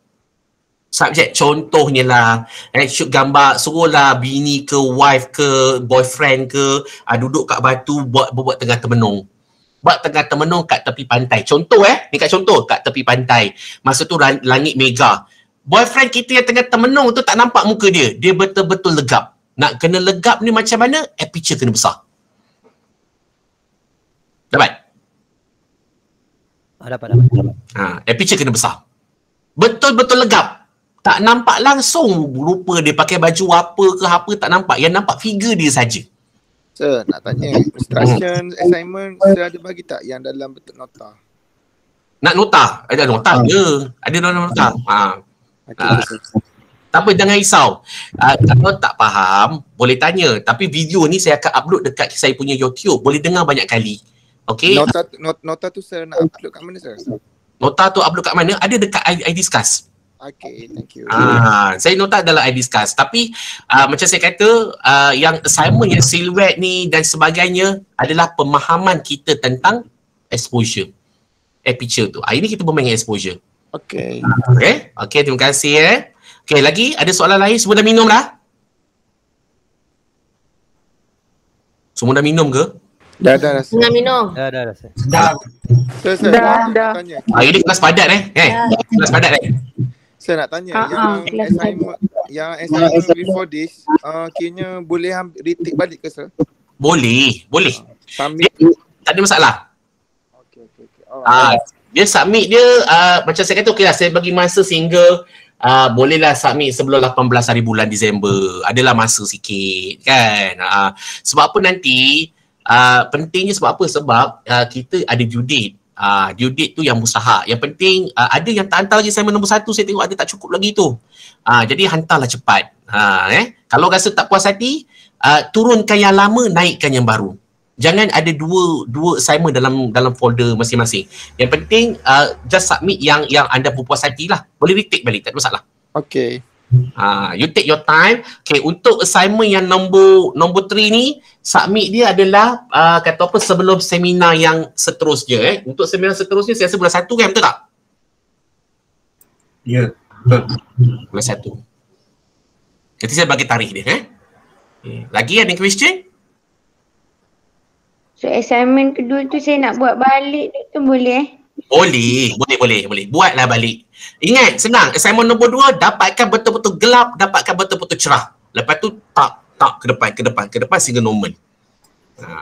Subjek contohnya lah, shoot gambar, suruhlah bini ke, wife ke, boyfriend ke, duduk kat batu buat tengah termenung. Buat tengah termenung kat tepi pantai. Contoh ni kat contoh, kat tepi pantai. Masa tu langit mega. Boyfriend kita yang tengah termenung tu tak nampak muka dia. Dia betul-betul legap. Nak kena legap ni macam mana? Aperture kena besar. Dapat? Dapat. Aperture kena besar. Betul-betul legap. Tak nampak langsung rupa dia pakai baju apa tak nampak. Yang nampak figure dia saja. Sir, nak tanya, instruction assignment sir ada bagi tak yang dalam bentuk nota? Nak nota? Ada nota ke? Ada dalam nota. Tak apa, jangan risau. Kalau tak faham, boleh tanya. Tapi video ni saya akan upload dekat saya punya YouTube. Boleh dengar banyak kali. Okay? Nota tu sir nak upload kat mana sir? Nota tu upload kat mana? Ada dekat iDiscuss. Okay, thank you. Saya nota dalam iDiscuss. Tapi macam saya kata, yang assignment yang siluet ni dan sebagainya adalah pemahaman kita tentang exposure. Aperture tu. Ini kita bermain exposure. Okay. Okay, terima kasih. Okay, lagi ada soalan lain? Semua dah minum dah? Semua dah minum ke? Dah rasa. Tengah minum. Dah rasa. Dah. Sir, Dah. tanya. Ini kelas padat kelas padat Saya nak tanya yang assignment before this, kiranya boleh retake balik ke sir? Boleh. Submit. Tak ada masalah. Okay. Dia submit dia macam saya kata okeylah, saya bagi masa sehingga bolehlah submit sebelum 18 hari bulan Disember. Adalah masa sikit kan. Sebab apa nanti pentingnya sebab apa? Sebab kita ada due date. Due date tu yang mustahak. Yang penting ada yang tak hantar lagi assignment nombor 1, saya tengok ada tak cukup lagi tu. Jadi hantarlah cepat. Kalau rasa tak puas hati, turunkan yang lama, naikkan yang baru. Jangan ada dua assignment dalam folder masing-masing. Yang penting just submit yang anda puas hati lah. Boleh retake balik, tak ada masalah. Okay. You take your time. Okay, untuk assignment yang nombor 3 ni, submit dia adalah kata apa sebelum seminar yang seterusnya. Untuk seminar seterusnya saya rasa bulan 1 kan, betul tak? Ya, betul. Bulan 1. Nanti saya bagi tarikh dia. Lagi ada question? So assignment kedua tu saya nak buat balik tu boleh? Boleh. Buatlah balik. Ingat, senang. Assignment nombor 2, dapatkan betul-betul gelap, dapatkan betul-betul cerah. Lepas tu tak ke depan sehingga normal.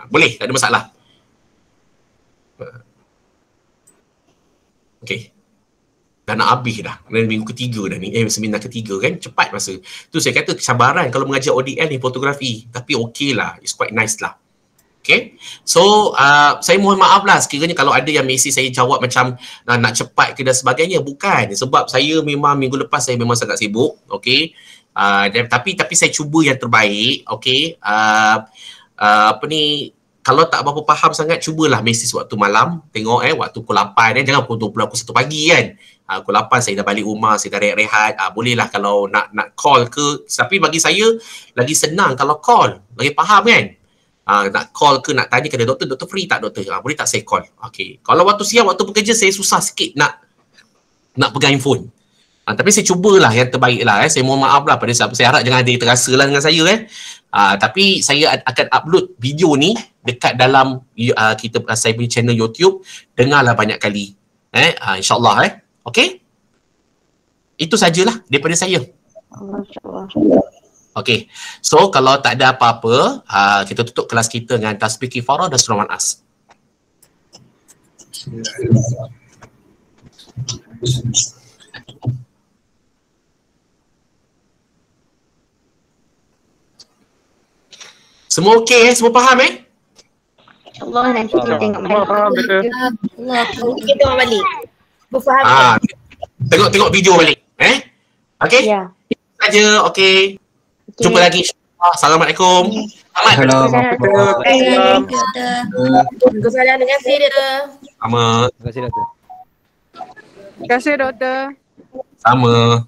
Boleh, tak ada masalah. Okay. Dah nak habis dah. Minggu ketiga dah ni. Seminar ketiga kan. Cepat masa. Tu saya kata kesabaran kalau mengajar ODL ni fotografi. Tapi okey lah. It's quite nice lah. Okay. So, saya mohon maaf lah sekiranya kalau ada yang mesej saya jawab macam nak cepat ke dan sebagainya. Bukan. Sebab saya memang minggu lepas saya memang sangat sibuk. Okay. Tapi saya cuba yang terbaik. Okay. Kalau tak berapa faham sangat, cubalah mesej waktu malam. Tengok waktu pukul 8 jangan pukul 1 pagi kan. Pukul 8 saya dah balik rumah, saya dah rehat. Bolehlah kalau nak call ke. Tapi bagi saya lagi senang kalau call. Lagi faham kan. Nak call ke, nak tanya ke doktor free tak doktor? Boleh tak saya call? Okay. Kalau waktu siang, waktu bekerja saya susah sikit nak pegang handphone. Tapi saya cubalah yang terbaik lah. Saya mohon maaf lah pada siapa. Saya harap jangan ada yang terasa lah dengan saya tapi saya akan upload video ni dekat dalam saya punya channel YouTube. Dengarlah banyak kali. InsyaAllah. Okay? Itu sajalah daripada saya. InsyaAllah. Okay, so kalau tak ada apa-apa, kita tutup kelas kita dengan tasbih kifarah dan surah As. Semua okey Semua faham InsyaAllah nanti kita tengok balik. Allah, kita tengok balik. Berfaham. Tengok video balik. Okay? Ya. Saja, okey. Jumpa lagi. Assalamualaikum. Assalamualaikum. Waalaikumsalam. Terima kasih doktor. Sama. Terima kasih doktor. Terima kasih doktor. Sama.